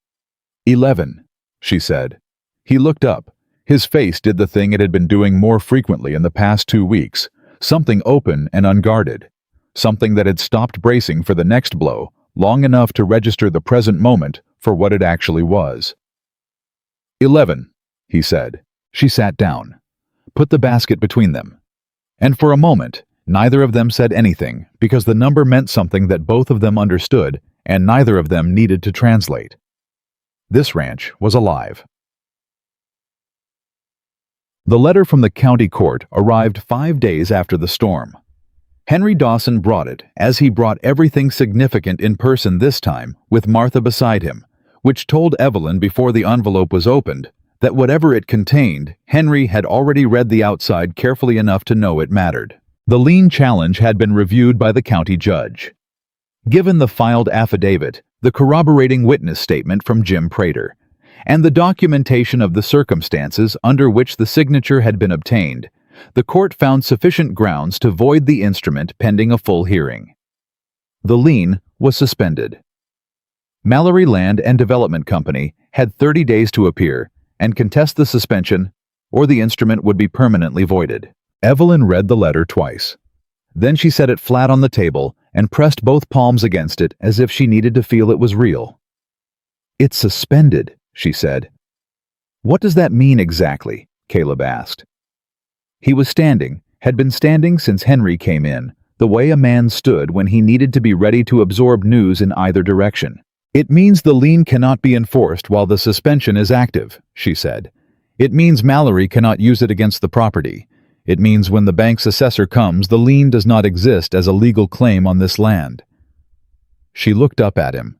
11, she said. He looked up. His face did the thing it had been doing more frequently in the past 2 weeks, something open and unguarded, something that had stopped bracing for the next blow long enough to register the present moment for what it actually was. 11, he said. She sat down, put the basket between them, and for a moment, neither of them said anything because the number meant something that both of them understood and neither of them needed to translate. This ranch was alive. The letter from the county court arrived 5 days after the storm. Henry Dawson brought it, as he brought everything significant in person this time, with Martha beside him, which told Evelyn before the envelope was opened that whatever it contained, Henry had already read the outside carefully enough to know it mattered. The lien challenge had been reviewed by the county judge. Given the filed affidavit, the corroborating witness statement from Jim Prater, and the documentation of the circumstances under which the signature had been obtained, the court found sufficient grounds to void the instrument pending a full hearing. The lien was suspended. Mallory Land and Development Company had 30 days to appear and contest the suspension, or the instrument would be permanently voided. Evelyn read the letter twice. Then she set it flat on the table and pressed both palms against it as if she needed to feel it was real. "It's suspended," she said. "What does that mean exactly?" Caleb asked. He was standing, had been standing since Henry came in, the way a man stood when he needed to be ready to absorb news in either direction. "It means the lien cannot be enforced while the suspension is active," she said. "It means Mallory cannot use it against the property. It means when the bank's assessor comes, the lien does not exist as a legal claim on this land." She looked up at him.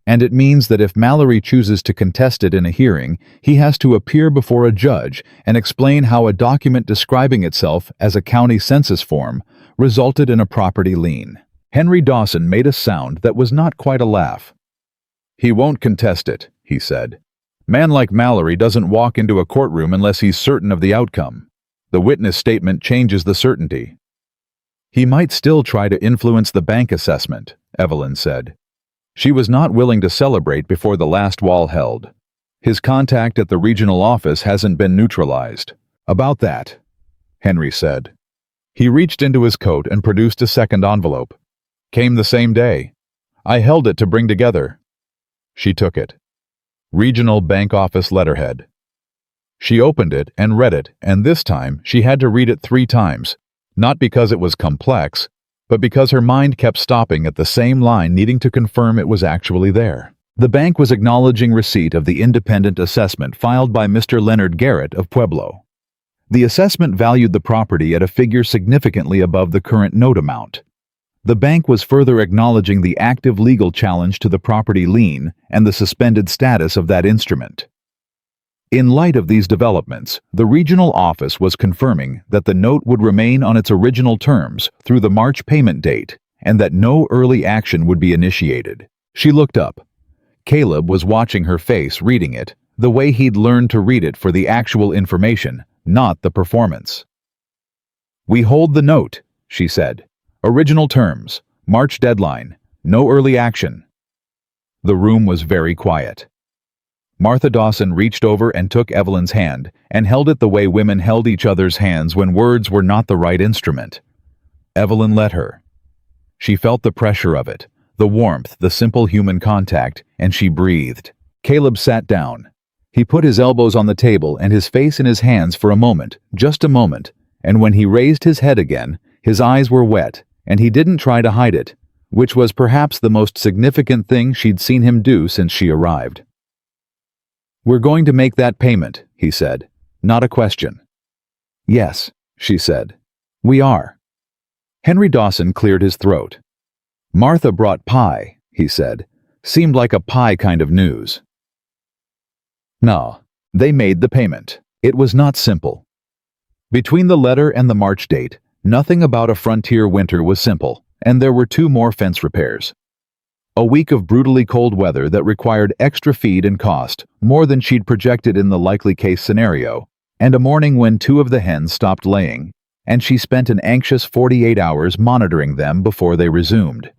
"And it means that if Mallory chooses to contest it in a hearing, he has to appear before a judge and explain how a document describing itself as a county census form resulted in a property lien." Henry Dawson made a sound that was not quite a laugh. "He won't contest it," he said. "Man like Mallory doesn't walk into a courtroom unless he's certain of the outcome. The witness statement changes the certainty." "He might still try to influence the bank assessment," Evelyn said. She was not willing to celebrate before the last wall held. "His contact at the regional office hasn't been neutralized." "About that," Henry said. He reached into his coat and produced a second envelope. "Came the same day. I held it to bring together." She took it. Regional Bank Office letterhead. She opened it and read it, and this time she had to read it 3 times, not because it was complex, but because her mind kept stopping at the same line needing to confirm it was actually there. The bank was acknowledging receipt of the independent assessment filed by Mr. Leonard Garrett of Pueblo. The assessment valued the property at a figure significantly above the current note amount. The bank was further acknowledging the active legal challenge to the property lien and the suspended status of that instrument. In light of these developments, the regional office was confirming that the note would remain on its original terms through the March payment date and that no early action would be initiated. She looked up. Caleb was watching her face reading it, the way he'd learned to read it for the actual information, not the performance. "We hold the note," she said. "Original terms, March deadline, no early action." The room was very quiet. Martha Dawson reached over and took Evelyn's hand and held it the way women held each other's hands when words were not the right instrument. Evelyn let her. She felt the pressure of it, the warmth, the simple human contact, and she breathed. Caleb sat down. He put his elbows on the table and his face in his hands for a moment, just a moment, and when he raised his head again, his eyes were wet, and he didn't try to hide it, which was perhaps the most significant thing she'd seen him do since she arrived. "We're going to make that payment," he said, not a question. "Yes," she said. "We are." Henry Dawson cleared his throat. "Martha brought pie," he said. Seemed like a pie kind of news. No, they made the payment. It was not simple. Between the letter and the March date, nothing about a frontier winter was simple, and there were 2 more fence repairs. A week of brutally cold weather that required extra feed and cost, more than she'd projected in the likely case scenario, and a morning when 2 of the hens stopped laying, and she spent an anxious 48 hours monitoring them before they resumed.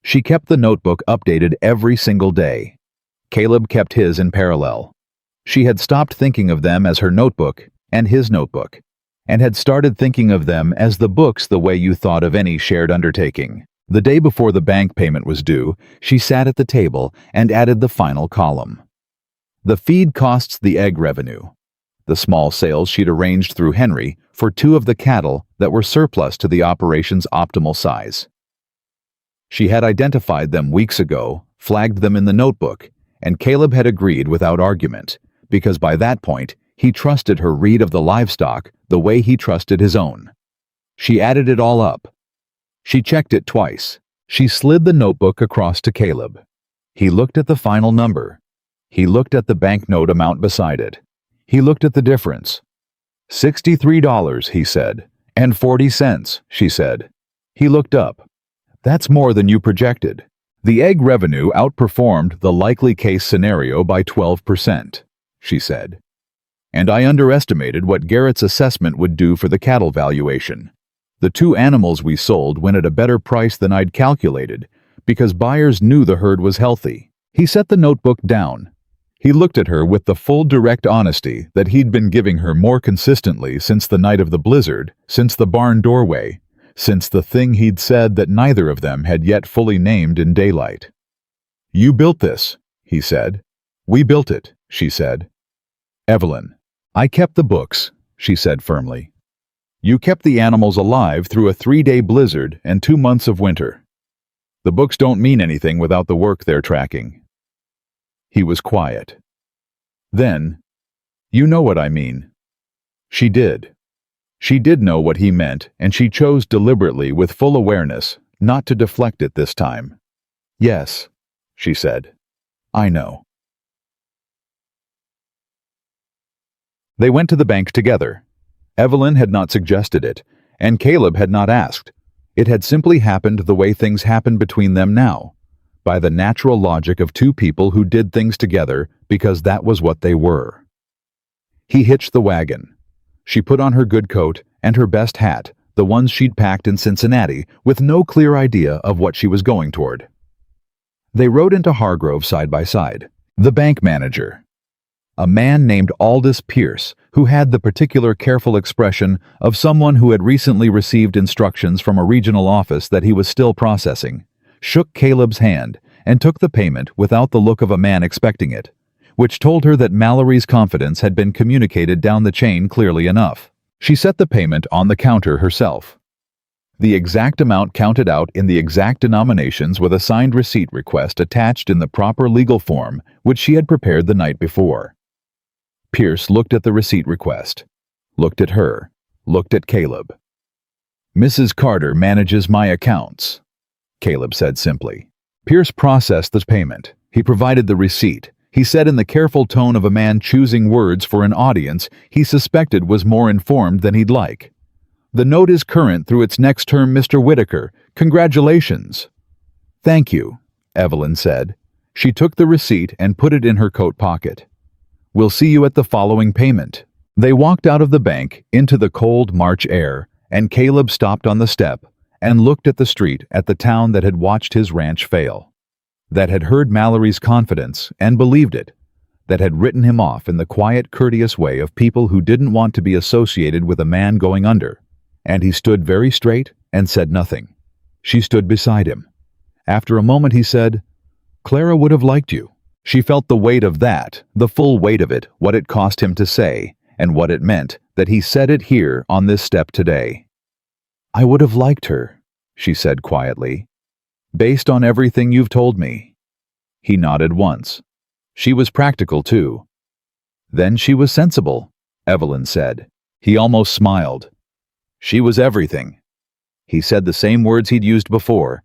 She kept the notebook updated every single day. Caleb kept his in parallel. She had stopped thinking of them as her notebook and his notebook, and had started thinking of them as the books the way you thought of any shared undertaking. The day before the bank payment was due, she sat at the table and added the final column. The feed costs the egg revenue. The small sales she'd arranged through Henry for 2 of the cattle that were surplus to the operation's optimal size. She had identified them weeks ago, flagged them in the notebook, and Caleb had agreed without argument, because by that point, he trusted her read of the livestock the way he trusted his own. She added it all up. She checked it twice. She slid the notebook across to Caleb. He looked at the final number. He looked at the banknote amount beside it. He looked at the difference. $63, he said. And 40 cents, she said. He looked up. That's more than you projected. The egg revenue outperformed the likely case scenario by 12%, she said. And I underestimated what Garrett's assessment would do for the cattle valuation. The 2 animals we sold went at a better price than I'd calculated, because buyers knew the herd was healthy. He set the notebook down. He looked at her with the full direct honesty that he'd been giving her more consistently since the night of the blizzard, since the barn doorway, since the thing he'd said that neither of them had yet fully named in daylight. "You built this," he said. "We built it," she said. "Evelyn, I kept the books," she said firmly. "You kept the animals alive through a 3-day blizzard and 2 months of winter. The books don't mean anything without the work they're tracking." He was quiet. Then, "You know what I mean." She did. She did know what he meant, and she chose deliberately with full awareness not to deflect it this time. "Yes," she said. "I know." They went to the bank together. Evelyn had not suggested it, and Caleb had not asked. It had simply happened the way things happen between them now, by the natural logic of 2 people who did things together because that was what they were. He hitched the wagon. She put on her good coat and her best hat, the ones she'd packed in Cincinnati, with no clear idea of what she was going toward. They rode into Hargrove side by side. The bank manager, a man named Aldous Pierce, who had the particular careful expression of someone who had recently received instructions from a regional office that he was still processing, shook Caleb's hand and took the payment without the look of a man expecting it, which told her that Mallory's confidence had been communicated down the chain clearly enough. She set the payment on the counter herself. The exact amount counted out in the exact denominations with a signed receipt request attached in the proper legal form which she had prepared the night before. Pierce looked at the receipt request, looked at her, looked at Caleb. "Mrs. Carter manages my accounts," Caleb said simply. Pierce processed the payment. He provided the receipt. He said in the careful tone of a man choosing words for an audience he suspected was more informed than he'd like. "The note is current through its next term, Mr. Whitaker. Congratulations." "Thank you," Evelyn said. She took the receipt and put it in her coat pocket. "We'll see you at the following payment." They walked out of the bank into the cold March air, and Caleb stopped on the step and looked at the street at the town that had watched his ranch fail, that had heard Mallory's confidence and believed it, that had written him off in the quiet, courteous way of people who didn't want to be associated with a man going under. And he stood very straight and said nothing. She stood beside him. After a moment he said, "Clara would have liked you." She felt the weight of that, the full weight of it, what it cost him to say, and what it meant that he said it here on this step today. "I would have liked her," she said quietly, "based on everything you've told me." He nodded once. She was practical too. "Then she was sensible," Evelyn said. He almost smiled. "She was everything." He said the same words he'd used before,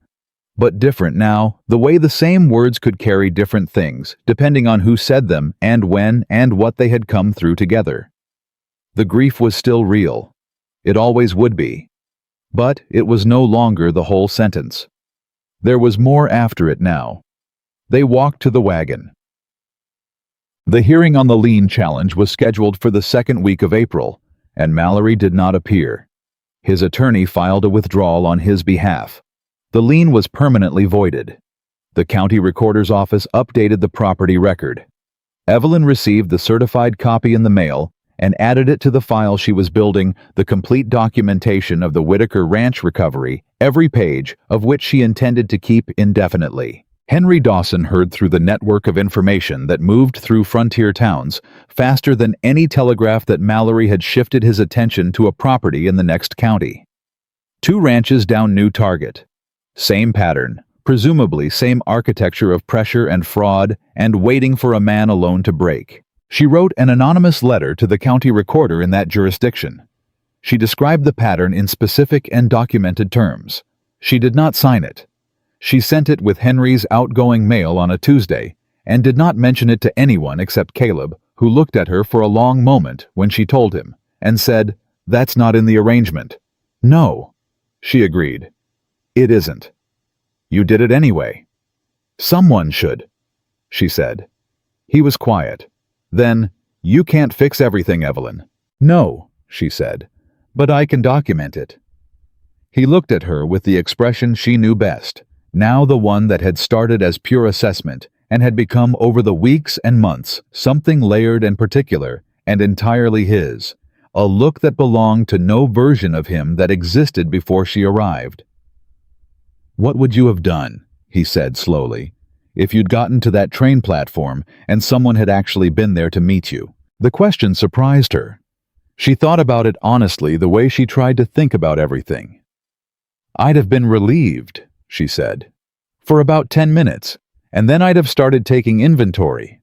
but different now, the way the same words could carry different things, depending on who said them and when and what they had come through together. The grief was still real. It always would be. But it was no longer the whole sentence. There was more after it now. They walked to the wagon. The hearing on the lien challenge was scheduled for the second week of April, and Mallory did not appear. His attorney filed a withdrawal on his behalf. The lien was permanently voided. The county recorder's office updated the property record. Evelyn received the certified copy in the mail and added it to the file she was building, the complete documentation of the Whitaker ranch recovery, every page of which she intended to keep indefinitely. Henry Dawson heard through the network of information that moved through frontier towns faster than any telegraph that Mallory had shifted his attention to a property in the next county. 2 ranches down New Target. Same pattern, presumably same architecture of pressure and fraud and waiting for a man alone to break. She wrote an anonymous letter to the county recorder in that jurisdiction. She described the pattern in specific and documented terms. She did not sign it. She sent it with Henry's outgoing mail on a Tuesday and did not mention it to anyone except Caleb, who looked at her for a long moment when she told him and said, "That's not in the arrangement." "No," she agreed. "It isn't." "You did it anyway." "Someone should," she said. He was quiet. Then, "You can't fix everything, Evelyn." "No," she said, "but I can document it." He looked at her with the expression she knew best, now the one that had started as pure assessment and had become over the weeks and months something layered and particular and entirely his, a look that belonged to no version of him that existed before she arrived. "What would you have done," he said slowly, "if you'd gotten to that train platform and someone had actually been there to meet you?" The question surprised her. She thought about it honestly the way she tried to think about everything. "I'd have been relieved," she said, "for about 10 minutes, and then I'd have started taking inventory."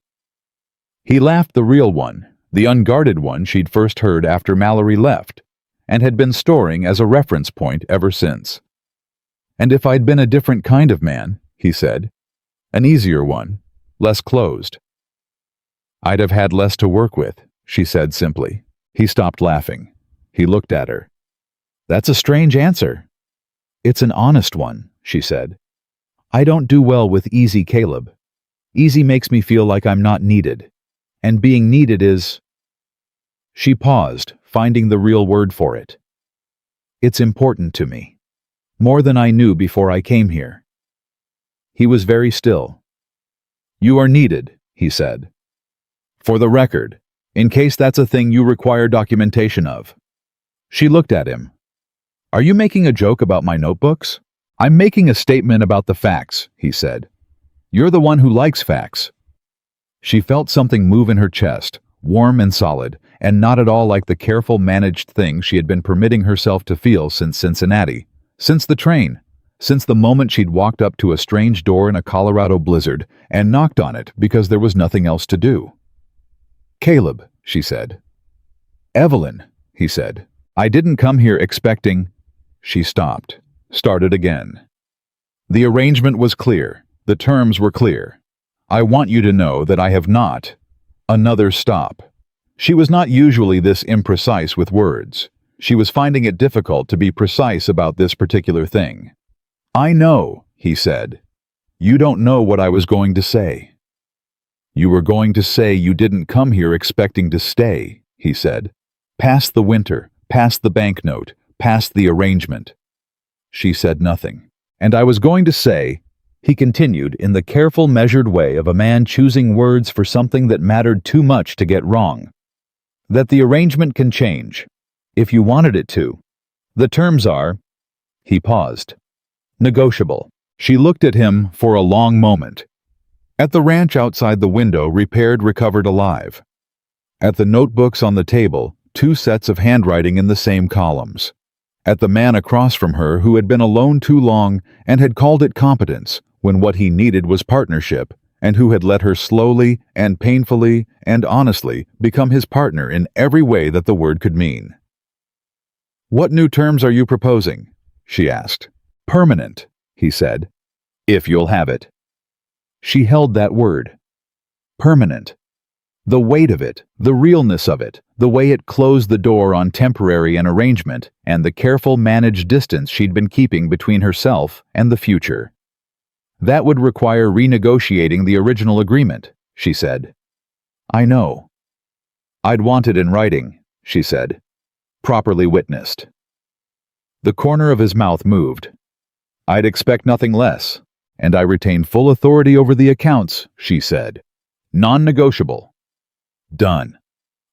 He laughed, the real one, the unguarded one she'd first heard after Mallory left, and had been storing as a reference point ever since. "And if I'd been a different kind of man," he said, "an easier one, less closed." "I'd have had less to work with," she said simply. He stopped laughing. He looked at her. "That's a strange answer." "It's an honest one," she said. "I don't do well with easy, Caleb. Easy makes me feel like I'm not needed. And being needed is—" She paused, finding the real word for it. "It's important to me. More than I knew before I came here." He was very still. "You are needed," he said. "For the record, in case that's a thing you require documentation of." She looked at him. "Are you making a joke about my notebooks?" "I'm making a statement about the facts," he said. "You're the one who likes facts." She felt something move in her chest, warm and solid, and not at all like the careful, managed thing she had been permitting herself to feel since Cincinnati, since the train, since the moment she'd walked up to a strange door in a Colorado blizzard and knocked on it because there was nothing else to do. "Caleb," she said. "Evelyn," he said. "I didn't come here expecting—" She stopped, started again. "The arrangement was clear. The terms were clear. I want you to know that I have not—" Another stop. She was not usually this imprecise with words. She was finding it difficult to be precise about this particular thing. "I know," he said. "You don't know what I was going to say." "You were going to say you didn't come here expecting to stay," he said. "Past the winter, past the banknote, past the arrangement." She said nothing. "And I was going to say—" He continued in the careful, measured way of a man choosing words for something that mattered too much to get wrong. That the arrangement can change, if you wanted it to. The terms are— He paused. Negotiable. She looked at him for a long moment. At the ranch outside the window, repaired, recovered, alive. At the notebooks on the table, 2 sets of handwriting in the same columns. At the man across from her who had been alone too long and had called it competence when what he needed was partnership, and who had let her slowly and painfully and honestly become his partner in every way that the word could mean. "What new terms are you proposing?" she asked. "Permanent," he said. "If you'll have it." She held that word. Permanent. The weight of it, the realness of it, the way it closed the door on temporary and arrangement, and the careful managed distance she'd been keeping between herself and the future. That would require renegotiating the original agreement, she said. "I know." "I'd want it in writing," she said. "Properly witnessed." The corner of his mouth moved. "I'd expect nothing less, and I retain full authority over the accounts," she said. "Non-negotiable." "Done."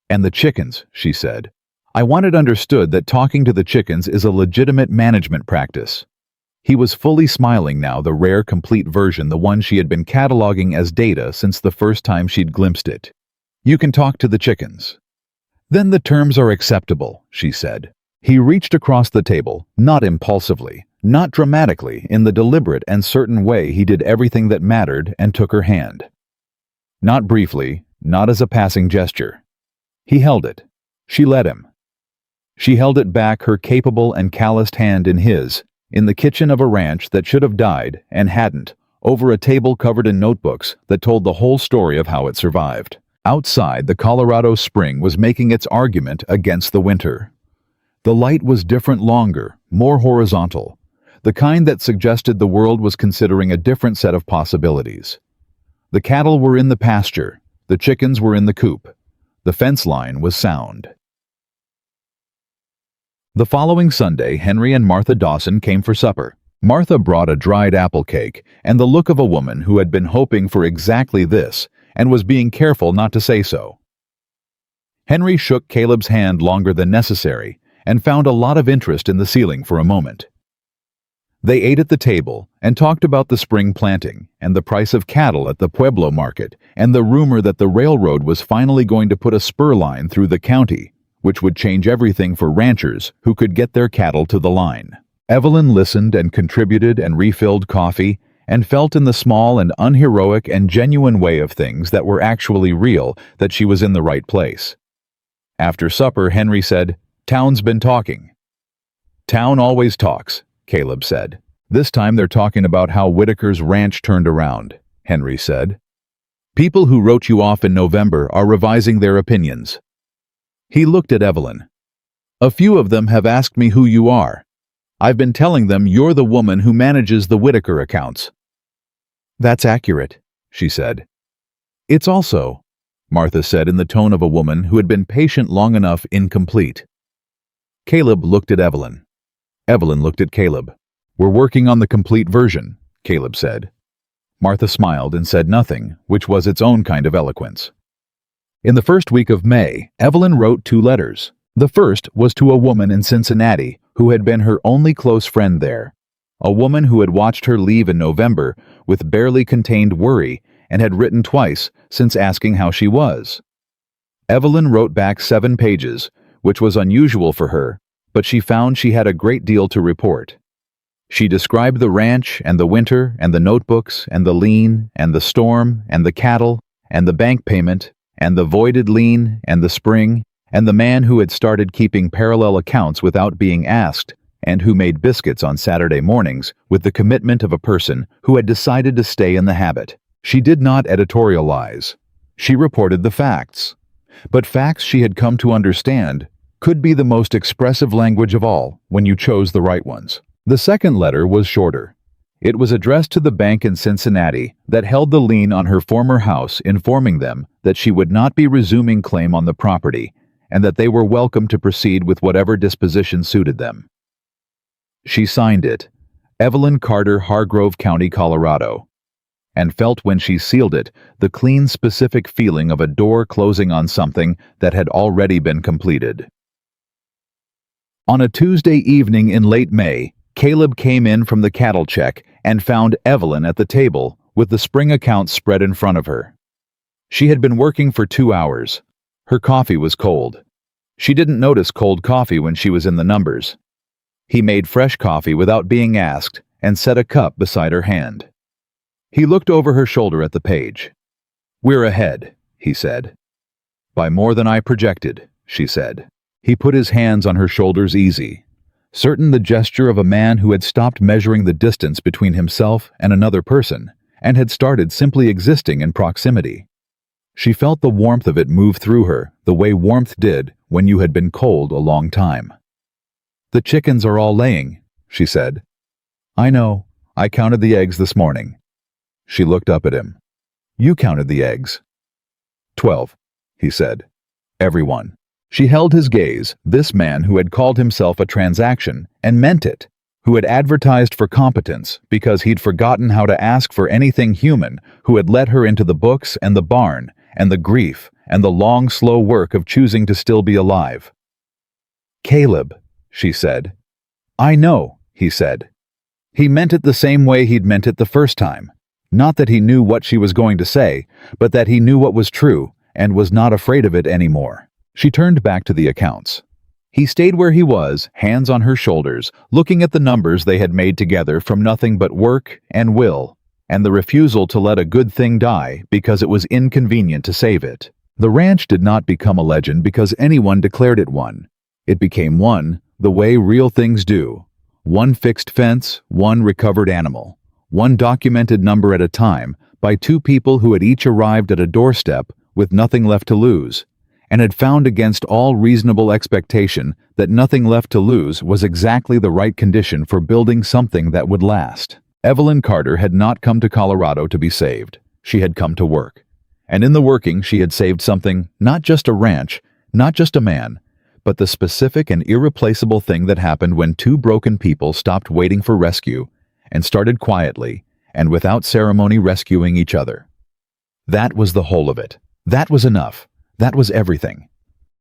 "And the chickens," she said. "I want it understood that talking to the chickens is a legitimate management practice." He was fully smiling now, the rare complete version, the one she had been cataloging as data since the first time she'd glimpsed it. "You can talk to the chickens." "Then the terms are acceptable," she said. He reached across the table, not impulsively, not dramatically, in the deliberate and certain way he did everything that mattered, and took her hand. Not briefly, not as a passing gesture. He held it. She let him. She held it back, her capable and calloused hand in his, in the kitchen of a ranch that should have died and hadn't, over a table covered in notebooks that told the whole story of how it survived. Outside, the Colorado spring was making its argument against the winter. The light was different, longer, more horizontal, the kind that suggested the world was considering a different set of possibilities. The cattle were in the pasture, the chickens were in the coop. The fence line was sound. The following Sunday, Henry and Martha Dawson came for supper. Martha brought a dried apple cake and the look of a woman who had been hoping for exactly this and was being careful not to say so. Henry shook Caleb's hand longer than necessary and found a lot of interest in the ceiling for a moment. They ate at the table and talked about the spring planting and the price of cattle at the Pueblo market and the rumor that the railroad was finally going to put a spur line through the county, which would change everything for ranchers who could get their cattle to the line. Evelyn listened and contributed and refilled coffee and felt in the small and unheroic and genuine way of things that were actually real that she was in the right place. After supper, Henry said, "Town's been talking." "Town always talks," Caleb said. "This time they're talking about how Whitaker's ranch turned around," Henry said. "People who wrote you off in November are revising their opinions." He looked at Evelyn. "A few of them have asked me who you are. I've been telling them you're the woman who manages the Whitaker accounts." "That's accurate," she said. "It's also," Martha said in the tone of a woman who had been patient long enough, incomplete. Caleb looked at Evelyn. Evelyn looked at Caleb. "We're working on the complete version," Caleb said. Martha smiled and said nothing, which was its own kind of eloquence. In the first week of May, Evelyn wrote 2 letters. The first was to a woman in Cincinnati who had been her only close friend there, a woman who had watched her leave in November with barely contained worry and had written twice since asking how she was. Evelyn wrote back 7 pages, which was unusual for her, but she found she had a great deal to report. She described the ranch and the winter and the notebooks and the lien and the storm and the cattle and the bank payment and the voided lien and the spring and the man who had started keeping parallel accounts without being asked and who made biscuits on Saturday mornings with the commitment of a person who had decided to stay in the habit. She did not editorialize. She reported the facts. But facts, she had come to understand, could be the most expressive language of all when you chose the right ones. The second letter was shorter. It was addressed to the bank in Cincinnati that held the lien on her former house, informing them that she would not be resuming claim on the property and that they were welcome to proceed with whatever disposition suited them. She signed it, Evelyn Carter, Hargrove County, Colorado, and felt when she sealed it the clean, specific feeling of a door closing on something that had already been completed. On a Tuesday evening in late May, Caleb came in from the cattle check and found Evelyn at the table with the spring account spread in front of her. She had been working for 2 hours. Her coffee was cold. She didn't notice cold coffee when she was in the numbers. He made fresh coffee without being asked and set a cup beside her hand. He looked over her shoulder at the page. "We're ahead," he said. "By more than I projected," she said. He put his hands on her shoulders easy, certain the gesture of a man who had stopped measuring the distance between himself and another person and had started simply existing in proximity. She felt the warmth of it move through her the way warmth did when you had been cold a long time. "The chickens are all laying," she said. "I know. I counted the eggs this morning." She looked up at him. "You counted the eggs." 12, he said. "Everyone." She held his gaze, this man who had called himself a transaction and meant it, who had advertised for competence because he'd forgotten how to ask for anything human, who had let her into the books and the barn and the grief and the long, slow work of choosing to still be alive. "Caleb," she said. "I know," he said. He meant it the same way he'd meant it the first time. Not that he knew what she was going to say, but that he knew what was true and was not afraid of it anymore. She turned back to the accounts. He stayed where he was, hands on her shoulders, looking at the numbers they had made together from nothing but work and will, and the refusal to let a good thing die because it was inconvenient to save it. The ranch did not become a legend because anyone declared it one. It became one the way real things do. One fixed fence, one recovered animal, one documented number at a time by two people who had each arrived at a doorstep with nothing left to lose, and had found against all reasonable expectation that nothing left to lose was exactly the right condition for building something that would last. Evelyn Carter had not come to Colorado to be saved. She had come to work. And in the working she had saved something, not just a ranch, not just a man, but the specific and irreplaceable thing that happened when two broken people stopped waiting for rescue and started quietly and without ceremony rescuing each other. That was the whole of it. That was enough. That was everything.